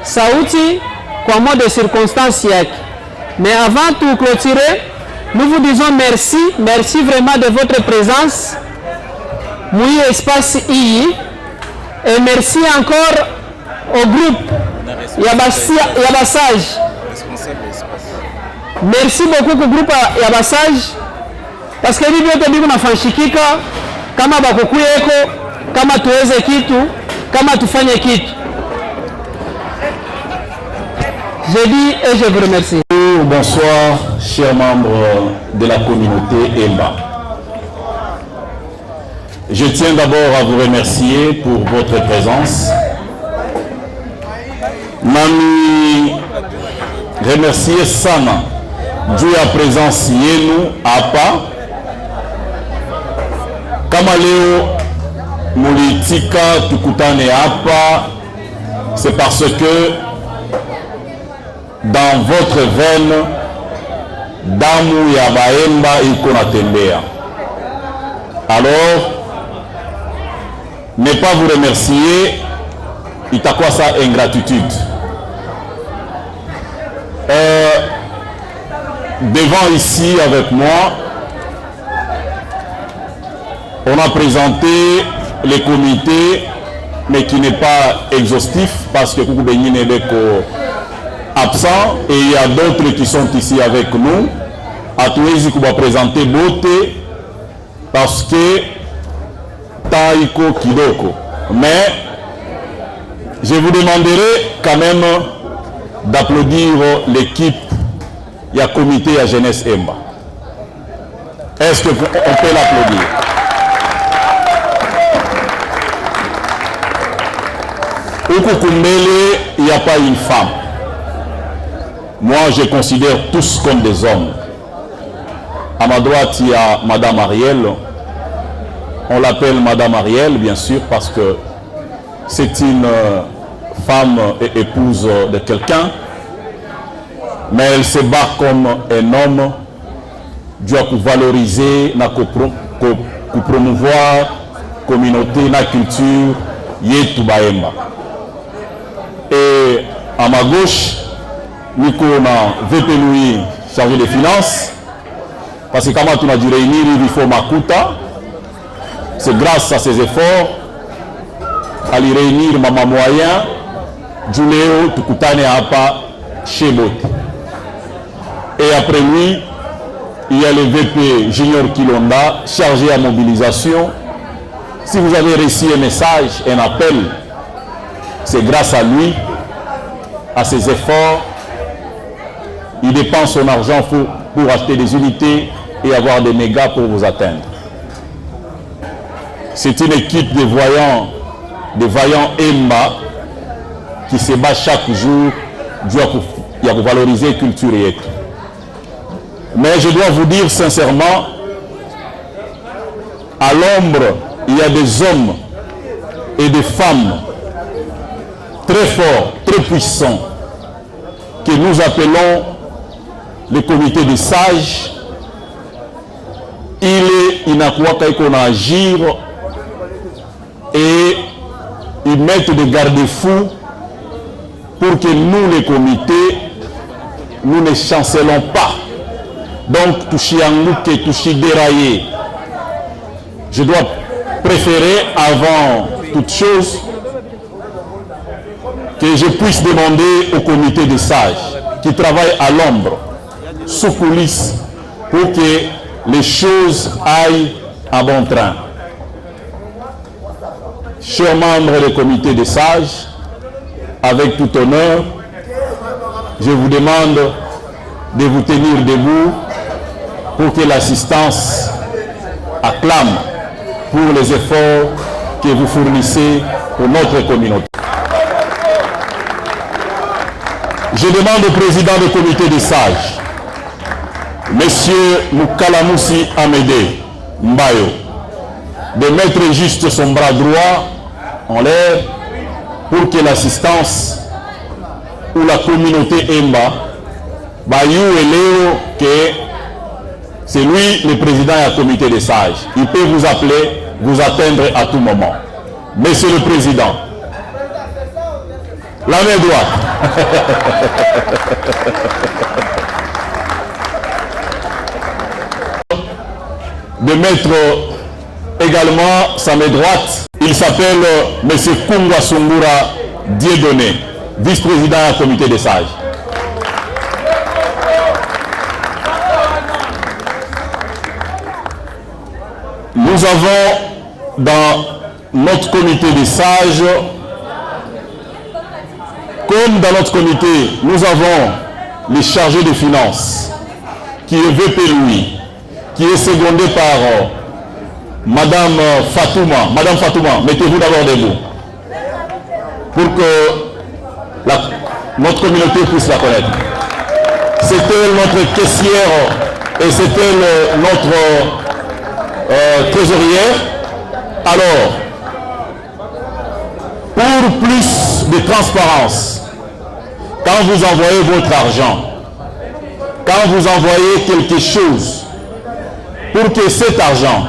sauti kwa mot de circonstance yake. Mais avant de clôturer, nous vous disons merci, merci vraiment de votre présence. Mouille espace I. Et merci encore au groupe Yabasage. Merci beaucoup au groupe Yabasage. Parce que nous avons nafanyika kama bakukuyeko, kama tuweze kitu, kama tufanye kitu. Je dis et je vous remercie. Bonsoir, chers membres de la communauté Emba. Je tiens d'abord à vous remercier pour votre présence. Nami remercier sana juu ya présence yenu hapa. Kama leo mulitika tukutane hapa, c'est parce que dans votre veine damu ya baemba iko natembea. Alors ne pas vous remercier itakuwa ça ingratitude. Devant ici avec moi, on a présenté les comités, mais qui n'est pas exhaustif parce que Koukou Benyi Nebeko absent et il y a d'autres qui sont ici avec nous. À tous les qui vont présenter beauté parce que taiko kidoko. Mais je vous demanderai quand même d'applaudir l'équipe et le comité à Jeunesse Emba. Est-ce qu'on peut l'applaudir? Au Kukumbele, il n'y a pas une femme. Moi, je considère tous comme des hommes. À ma droite, il y a Madame Ariel. On l'appelle Madame Ariel, bien sûr, parce que c'est une femme et épouse de quelqu'un. Mais elle se bat comme un homme. Dieu pour valoriser, pour promouvoir la communauté, la culture, Yetu Baemba. Et à ma gauche, nous avons VP Louis, chargé des finances. Parce que quand on a dû réunir, il faut Makuta. C'est grâce à ses efforts à les réunir Maman Moyen, Juléo, Tukutane Apa, Chebot. Et après lui, il y a le VP Junior Kilonda, chargé à mobilisation. Si vous avez reçu un message, un appel, c'est grâce à lui, à ses efforts. Il dépense son argent pour acheter des unités et avoir des mégas pour vous atteindre. C'est une équipe de vaillants Emba qui se bat chaque jour pour valoriser la culture et tout. Mais je dois vous dire sincèrement, à l'ombre, il y a des hommes et des femmes très forts, très puissants, que nous appelons le comité des sages. Il est inakwaka qu'on agir et ils mettent des garde-fous pour que nous, les comités, nous ne chancelons pas. Donc, toucher Angouke, toucher dérailler. Je dois préférer, avant toute chose, que je puisse demander au comité des sages qui travaillent à l'ombre, sous coulisses, pour que les choses aillent à bon train. Chers membres du comité des sages, avec tout honneur, je vous demande de vous tenir debout pour que l'assistance acclame pour les efforts que vous fournissez pour notre communauté. Je demande au président du comité des sages, Monsieur Moukalamoussi Amédé Mbayo, de mettre juste son bras droit en l'air pour que l'assistance ou la communauté Emba, Bayou et Léo, que c'est lui le président du comité des sages. Il peut vous appeler, vous atteindre à tout moment. Monsieur le Président, la main droite. De mettre également sa main droite, il s'appelle M. Kungwa Sungura Dieudonné, vice-président du comité des sages. Nous avons dans notre comité des sages, comme dans notre comité, nous avons les chargés des finances, qui est VP Louis, qui est secondé par Madame Fatouma. Madame Fatouma, mettez-vous d'abord debout, pour que notre communauté puisse la connaître. C'est elle notre caissière et c'est elle notre trésorière. Alors, pour plus de transparence, quand vous envoyez votre argent, quand vous envoyez quelque chose, pour que cet argent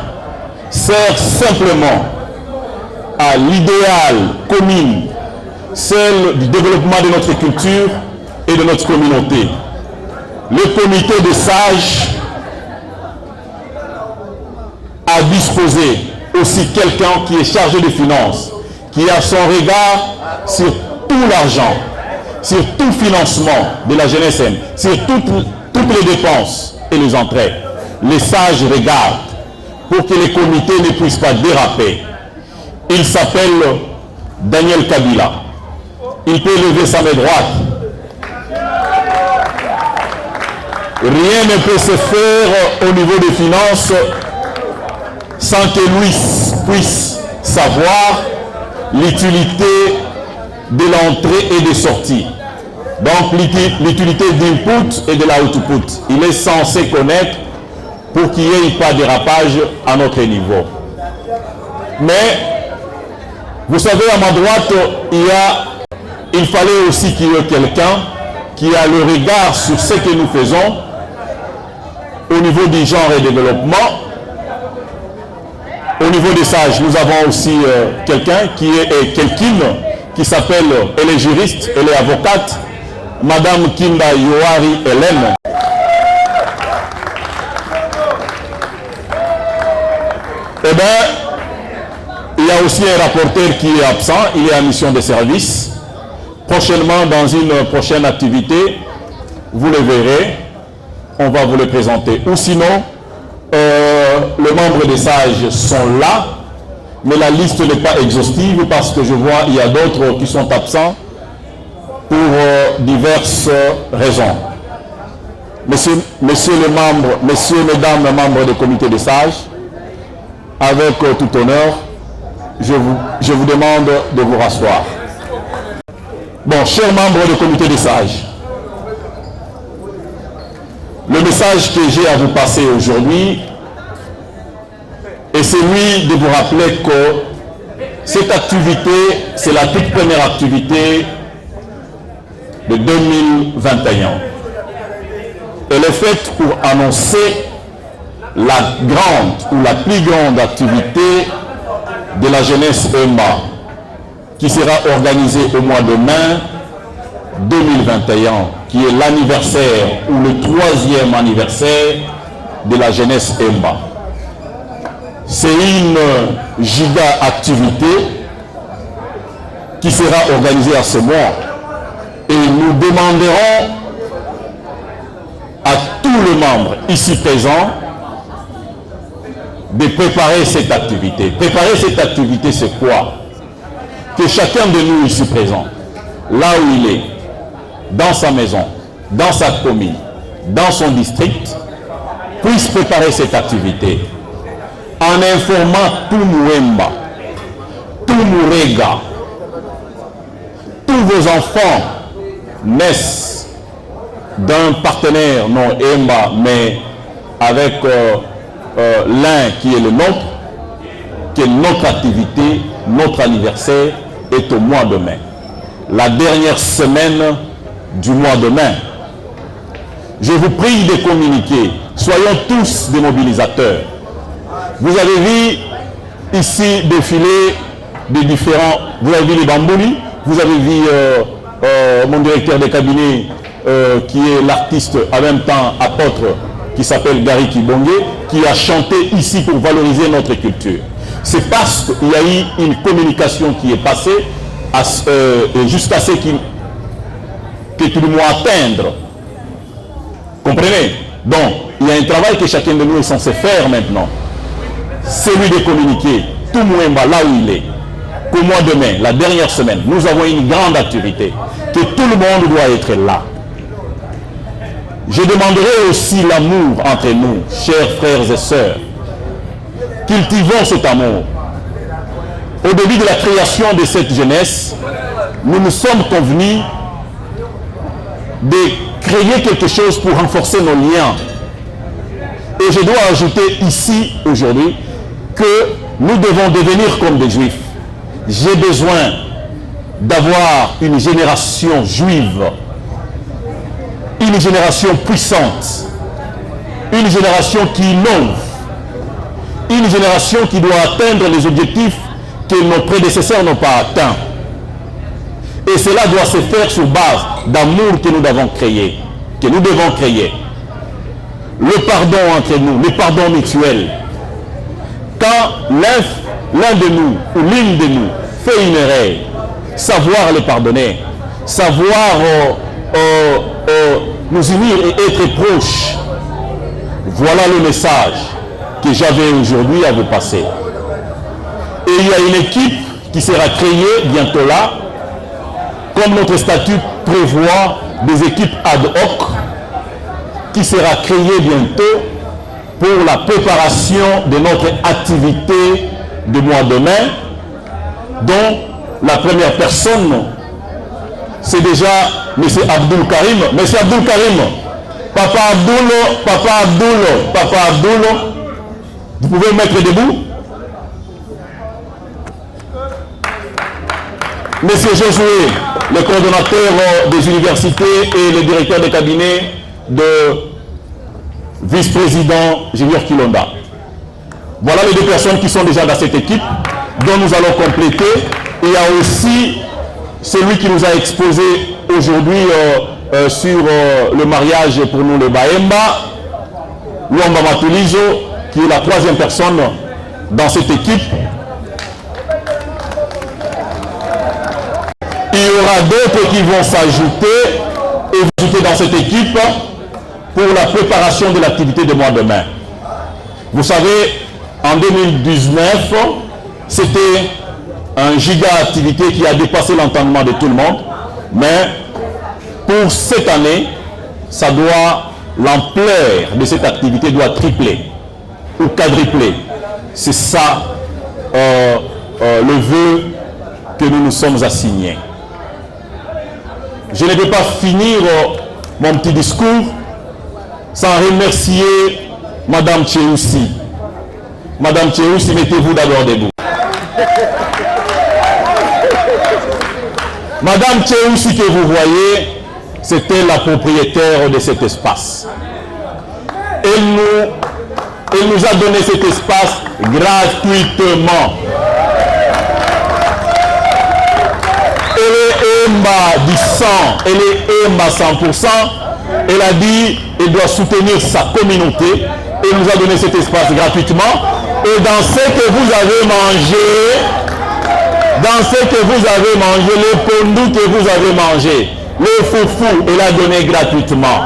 serve simplement à l'idéal commun, celle du développement de notre culture et de notre communauté, le comité des sages a disposé aussi quelqu'un qui est chargé des finances, qui a son regard sur tout l'argent, sur tout financement de la jeunesse, sur toutes les dépenses et les entrées. Les sages regardent pour que les comités ne puissent pas déraper. Il s'appelle Daniel Kabila. Il peut lever sa main droite. Rien ne peut se faire au niveau des finances sans que lui puisse savoir l'utilité de l'entrée et de sortie. Donc l'utilité d'input et de l'output. Il est censé connaître pour qu'il n'y ait pas de dérapage à notre niveau. Mais, vous savez, à ma droite, il fallait aussi qu'il y ait quelqu'un qui a le regard sur ce que nous faisons au niveau du genre et développement. Au niveau des sages, nous avons aussi quelqu'un qui s'appelle, elle est juriste, elle est avocate, Madame Kinda Yohari Hélène. Eh bien, il y a aussi un rapporteur qui est absent, il est en mission de service. Prochainement, dans une prochaine activité, vous le verrez, on va vous le présenter. Ou sinon, les membres des sages sont là, mais la liste n'est pas exhaustive parce que je vois il y a d'autres qui sont absents pour diverses raisons. Messieurs, mesdames, membres du comité des sages, avec tout honneur, je vous demande de vous rasseoir. Bon, chers membres du comité des sages, le message que j'ai à vous passer aujourd'hui est celui de vous rappeler que cette activité, c'est la toute première activité de 2021. Elle est faite pour annoncer la grande ou la plus grande activité de la jeunesse EMBA qui sera organisée au mois de mai 2021, qui est l'anniversaire ou le 3e anniversaire de la jeunesse EMBA. C'est une giga activité qui sera organisée à ce mois et nous demanderons à tous les membres ici présents de préparer cette activité. Préparer cette activité, c'est quoi? Que chacun de nous ici présent, là où il est, dans sa maison, dans sa commune, dans son district, puisse préparer cette activité en informant tout Mouemba, tout Mourega, tous vos enfants naissent d'un partenaire non EMBA, mais avec l'un qui est le nôtre, que notre activité, notre anniversaire est au mois de mai. La dernière semaine du mois de mai. Je vous prie de communiquer. Soyons tous des mobilisateurs. Vous avez vu ici défiler des différents... Vous avez vu les Bambouli, vous avez vu mon directeur de cabinet qui est l'artiste en même temps apôtre qui s'appelle Gary Kibonge, qui a chanté ici pour valoriser notre culture. C'est parce qu'il y a eu une communication qui est passée jusqu'à ce que tout le monde atteindre. Comprenez? Donc, il y a un travail que chacun de nous est censé faire maintenant. C'est lui de communiquer tout Mouemba là où il est. Qu'au mois de mai, la dernière semaine, nous avons une grande activité, que tout le monde doit être là. Je demanderai aussi l'amour entre nous, chers frères et sœurs. Cultivons cet amour. Au début de la création de cette jeunesse, nous nous sommes convenus de créer quelque chose pour renforcer nos liens. Et je dois ajouter ici, aujourd'hui, que nous devons devenir comme des Juifs. J'ai besoin d'avoir une génération juive, une génération puissante, une génération qui innove, une génération qui doit atteindre les objectifs que nos prédécesseurs n'ont pas atteints. Et cela doit se faire sur base d'amour que nous devons créer, Le pardon entre nous, le pardon mutuel. Quand l'un de nous ou l'une de nous fait une erreur, savoir le pardonner, savoir nous unir et être proches. Voilà le message que j'avais aujourd'hui à vous passer. Et il y a une équipe qui sera créée bientôt là, comme notre statut prévoit des équipes ad hoc, qui sera créée bientôt pour la préparation de notre activité de mois de mai, dont la première personne, c'est déjà M. Abdul Karim. M. Abdul Karim, Papa Abdul, vous pouvez vous mettre debout. M. Josué, le coordonnateur des universités et le directeur de cabinet de vice-président Junior Kilonda. Voilà les deux personnes qui sont déjà dans cette équipe, dont nous allons compléter. Il y a aussi celui qui nous a exposé aujourd'hui sur le mariage pour nous, le Baemba, Luamba Matulizo, qui est la troisième personne dans cette équipe. Il y aura d'autres qui vont s'ajouter dans cette équipe pour la préparation de l'activité de mois de mai. Vous savez, en 2019, c'était un giga activité qui a dépassé l'entendement de tout le monde, mais pour cette année, l'ampleur de cette activité doit tripler ou quadrupler. C'est ça le vœu que nous nous sommes assignés. Je ne peux pas finir mon petit discours sans remercier Madame Tchéoussi. Madame Tchéoussi, mettez-vous d'abord debout. Madame Tchéoussi que vous voyez, c'était la propriétaire de cet espace. Elle nous a donné cet espace gratuitement. Elle est Emba du 100, elle est Emba 100%. Elle a dit qu'elle doit soutenir sa communauté. Elle nous a donné cet espace gratuitement. Et dans ce que vous avez mangé, le pondou que vous avez mangé, le foufou, elle a donné gratuitement.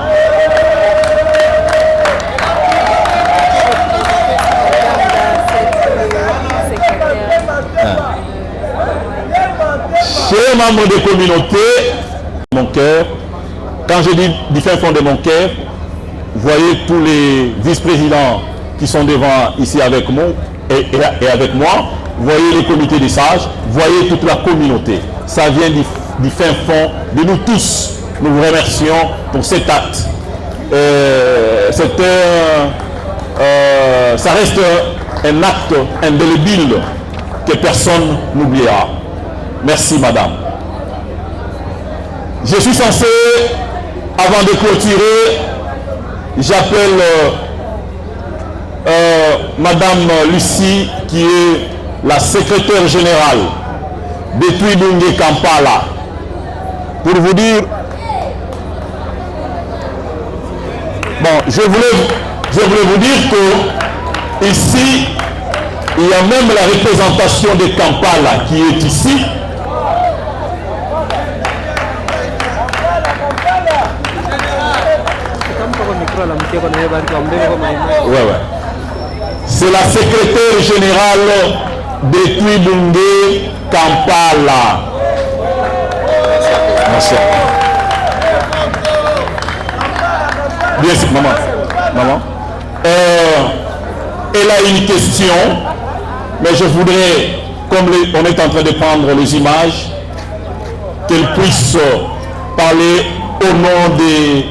Chers membres de communauté, mon cœur, quand je dis du fin fond de mon cœur, vous voyez tous les vice-présidents qui sont devant ici avec moi et avec moi, vous voyez les comités des sages, vous voyez toute la communauté. Ça vient du fin fond de nous tous. Nous vous remercions pour cet acte. Ça reste un acte indélébile que personne n'oubliera. Merci, madame. Je suis censé, avant de clôturer, j'appelle madame Lucie, qui est la secrétaire générale de Twibunge Kampala, pour vous dire, bon, je voulais vous dire que ici, il y a même la représentation de Kampala qui est ici. Ouais. C'est la secrétaire générale de Twibunge Kampala. Merci. Bien sûr, maman. Elle a une question, mais je voudrais, comme on est en train de prendre les images, qu'elle puisse parler au nom des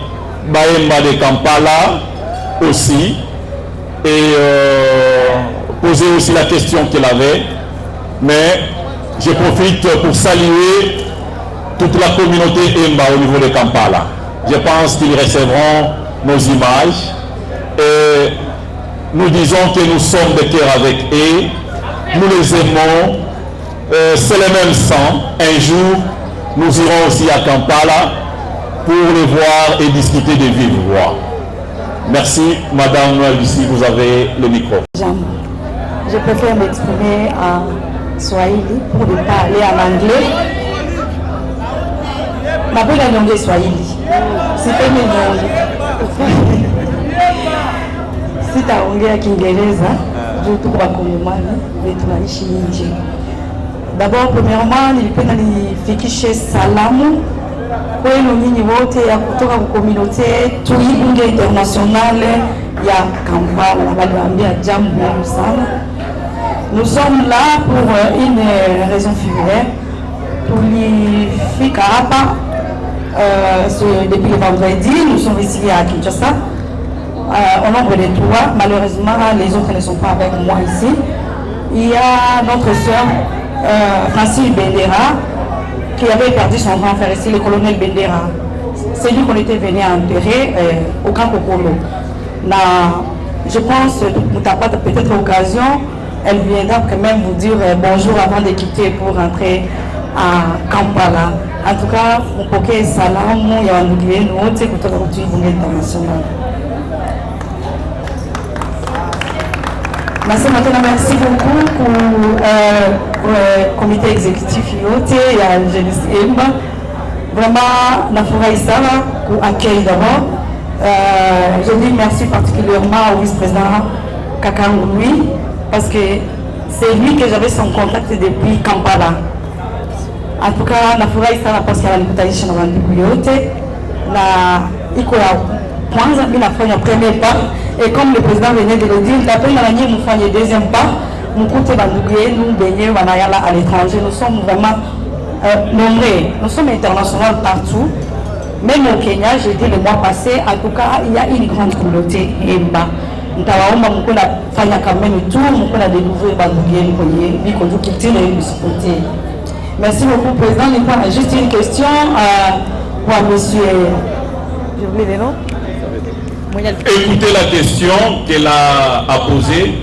Baemba de Kampala aussi, et poser aussi la question qu'elle avait. Mais je profite pour saluer toute la communauté Emba au niveau de Kampala. Je pense qu'ils recevront nos images et nous disons que nous sommes de cœur avec eux, nous les aimons, c'est le même sang. Un jour, nous irons aussi à Kampala pour les voir et discuter de vive voix. Merci, Madame Lucie, vous avez le micro. Je préfère m'exprimer en Swahili pour ne pas aller en anglais. Ma belle en anglais Swahili. C'est pas mes langues. sitaongea Kiingereza juu tuko Wakongomani na tunaishi nje. D'abord, premièrement, nilipenda nifikishe salamu kwenu nyinyi wote ya kutoka kwa communauté Tuibunge internationale ya Kampala. Waliwaambia jambo muhimu sana. Nous sommes là pour une raison figuraire. Tulifika hapa depuis le vendredi, nous sommes ici à Kinshasa. Au nombre de 3, malheureusement les autres ne sont pas avec moi ici. Il y a notre soeur Francis Bendera qui avait perdu son grand frère ici, le colonel Bendera. C'est lui qu'on était venu enterrer au camp Kokolo. Je pense que nous n'avons pas peut-être l'occasion, elle viendra quand même vous dire bonjour avant de quitter pour rentrer à Kampala. En tout cas, on peut que salam, il y a un nouveau nom, c'est que tu es international. Merci beaucoup pour le comité exécutif IOT et à Génésis Emba. Vraiment, Nafura Isala pour accueillir d'abord. Je dis merci particulièrement au vice-président Kakangoui parce que c'est lui que j'avais son contact depuis Kampala. En tout cas, Nafura Isala parce qu'il y a une cotation dans l'IOT. Il y a un premier pas. Et comme le président venait de le dire, d'après la manière nous faisons le deuxième pas, nous comptons nous baigner à l'étranger. Nous sommes vraiment nombreux. Nous sommes internationaux partout. Même au Kenya, j'ai dit le mois passé, en tout cas, il y a une grande communauté. Nous avons fait quand même tout, nous avons découvert merci beaucoup, président. Juste une question pour monsieur. Je voulais les noms. Écoutez la question qu'elle a posée.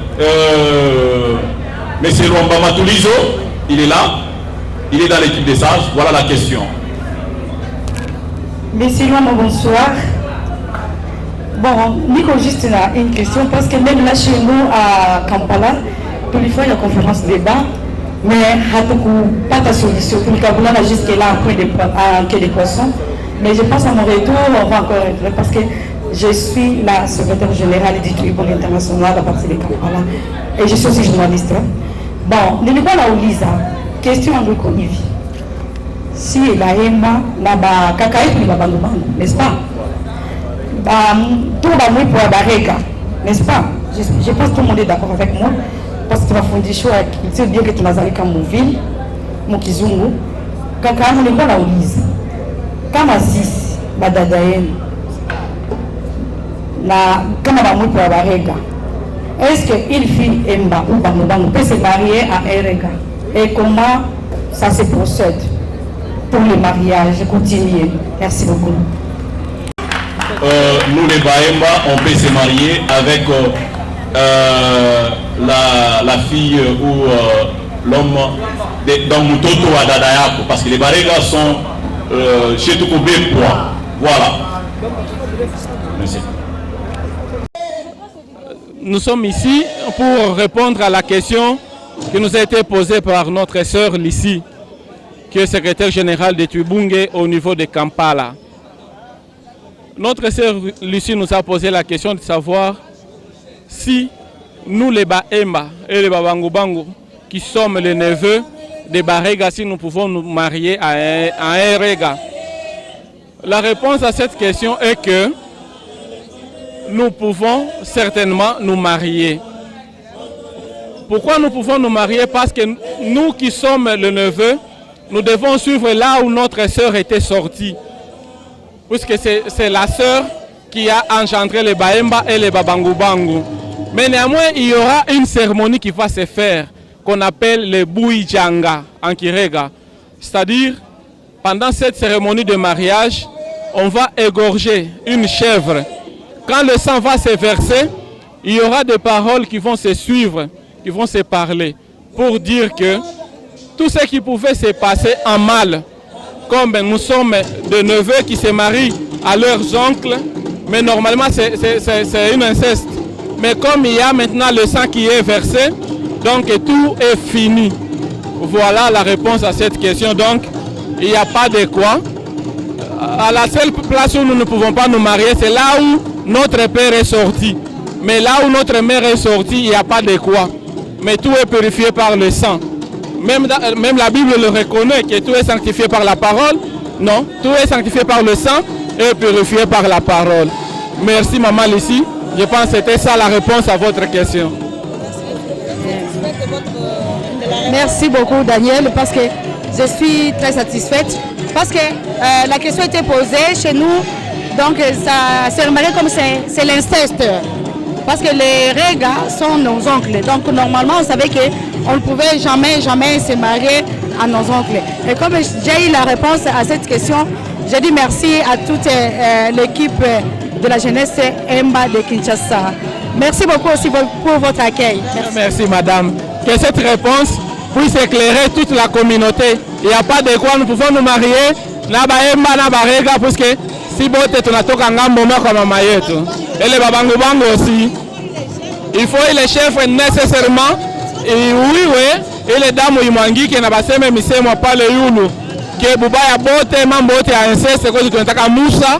Monsieur Luamba Matulizo, il est là. Il est dans l'équipe des sages. Voilà la question. Monsieur Luamba, bonsoir. Bon, Nico, juste une question parce que même là chez nous à Kampala, pour lui faire la conférence débat, mais pas de solution. Pour le Kampala, jusqu'à là, un quai de poisson. Mais je pense à mon retour, on va encore rentrer parce que je suis la secrétaire générale du Tribunal international à partir de Kampala et je suis aussi journaliste. Bon, nous pas la Lisa. Question en Goukounivi. Si la EMA, la Kakaï, la Bangobango, n'est-ce pas? Tout le monde pour la Barrega, n'est-ce pas? Je pense que tout le monde est d'accord avec moi parce que tu vas faire des choix qui bien que tu m'as allé comme mon ville, mon Kizungu. Kakaï, nous pas la Lisa. Comme Assis, Badadayen. Comme la mouille pour la Barrega, est-ce qu'une fille Emba ou Bangobango peut se marier à Erega? Et comment ça se procède pour le mariage continuer? Merci beaucoup. Nous les Baemba, on peut se marier avec la fille ou l'homme dans Mutoto à Dadayako, parce que les Barregas sont chez Toukoubé Poids. Voilà. Merci. Nous sommes ici pour répondre à la question qui nous a été posée par notre sœur Lissi, qui est secrétaire générale de Tuibunge au niveau de Kampala. Notre sœur Lucie nous a posé la question de savoir si nous les Baemba et les Babangubangu, qui sommes les neveux des Barrega, si nous pouvons nous marier à un Rega. La réponse à cette question est que nous pouvons certainement nous marier. Pourquoi nous pouvons nous marier? Parce que nous qui sommes le neveu, nous devons suivre là où notre sœur était sortie. Puisque c'est la sœur qui a engendré les Baemba et les Babangubangu. Mais néanmoins, il y aura une cérémonie qui va se faire, qu'on appelle le Bouidjanga en Kirega. C'est-à-dire, pendant cette cérémonie de mariage, on va égorger une chèvre. Quand le sang va se verser, il y aura des paroles qui vont se suivre, qui vont se parler, pour dire que tout ce qui pouvait se passer en mal, comme nous sommes des neveux qui se marient à leurs oncles, mais normalement c'est une inceste. Mais comme il y a maintenant le sang qui est versé, donc tout est fini. Voilà la réponse à cette question. Donc il n'y a pas de quoi. À la seule place où nous ne pouvons pas nous marier, c'est là où notre père est sorti. Mais là où notre mère est sortie, il n'y a pas de quoi. Mais tout est purifié par le sang. Même la Bible le reconnaît que tout est sanctifié par la parole. Non, tout est sanctifié par le sang et purifié par la parole. Merci Maman Lucie. Je pense que c'était ça la réponse à votre question. Merci beaucoup Daniel, parce que je suis très satisfaite. Parce que la question était posée chez nous, donc ça s'est remarqué comme c'est l'inceste. Parce que les regas sont nos oncles. Donc normalement on savait qu'on ne pouvait jamais se marier à nos oncles. Et comme j'ai eu la réponse à cette question, je dis merci à toute l'équipe de la jeunesse Emba de Kinshasa. Merci beaucoup aussi pour votre accueil. Merci madame. Que cette réponse puisse éclairer toute la communauté. Il n'y a pas de quoi nous pouvons nous marier. Naba Emba, Naba Rega, parce que si bote tunatoka ngambo moko mama yetu. Et les babango bango aussi. Il faut les chefs nécessairement. Et oui, et les dames imwangi qui n'abaseme misemo pale yulu. Que bubaya bote mambo yote ya inceste kwa tunataka Musa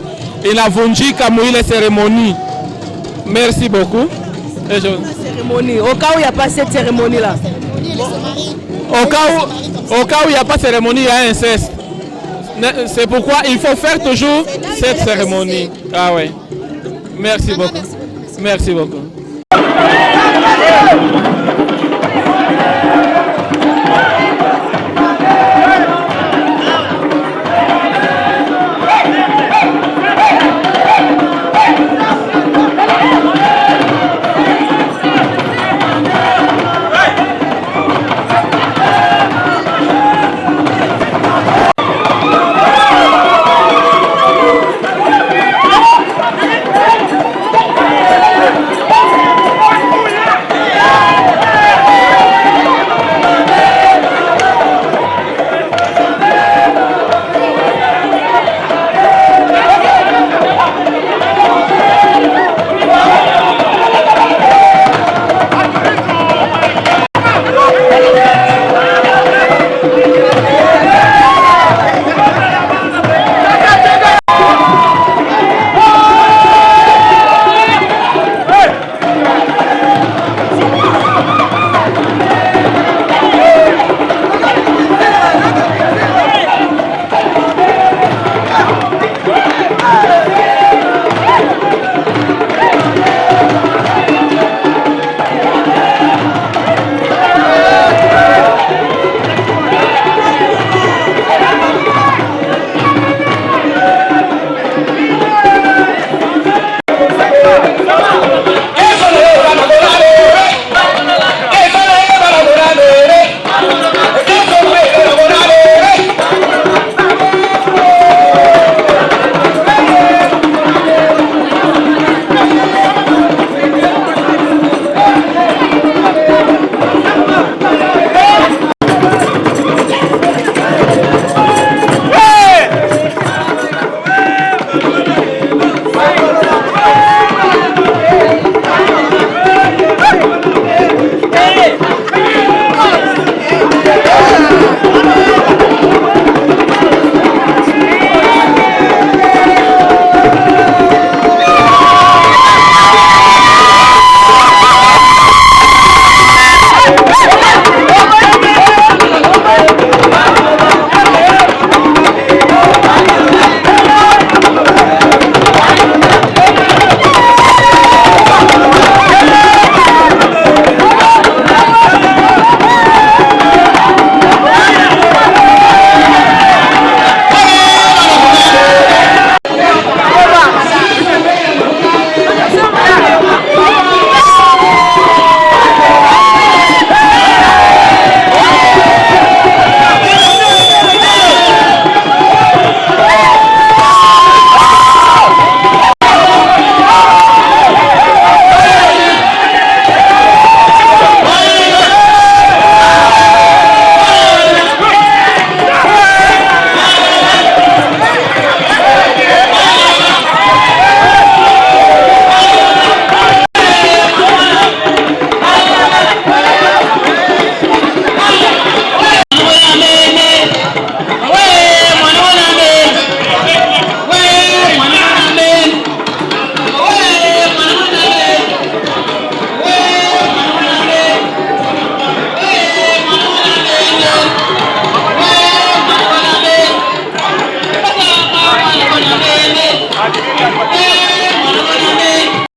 inavunjika muile cérémonie. Merci beaucoup. Cérémonie. Au cas où il n'y a pas cette cérémonie là. Au cas où il n'y a pas de cérémonie, il y a inceste. C'est pourquoi il faut faire toujours cette cérémonie. Ah oui. Merci beaucoup. Merci beaucoup.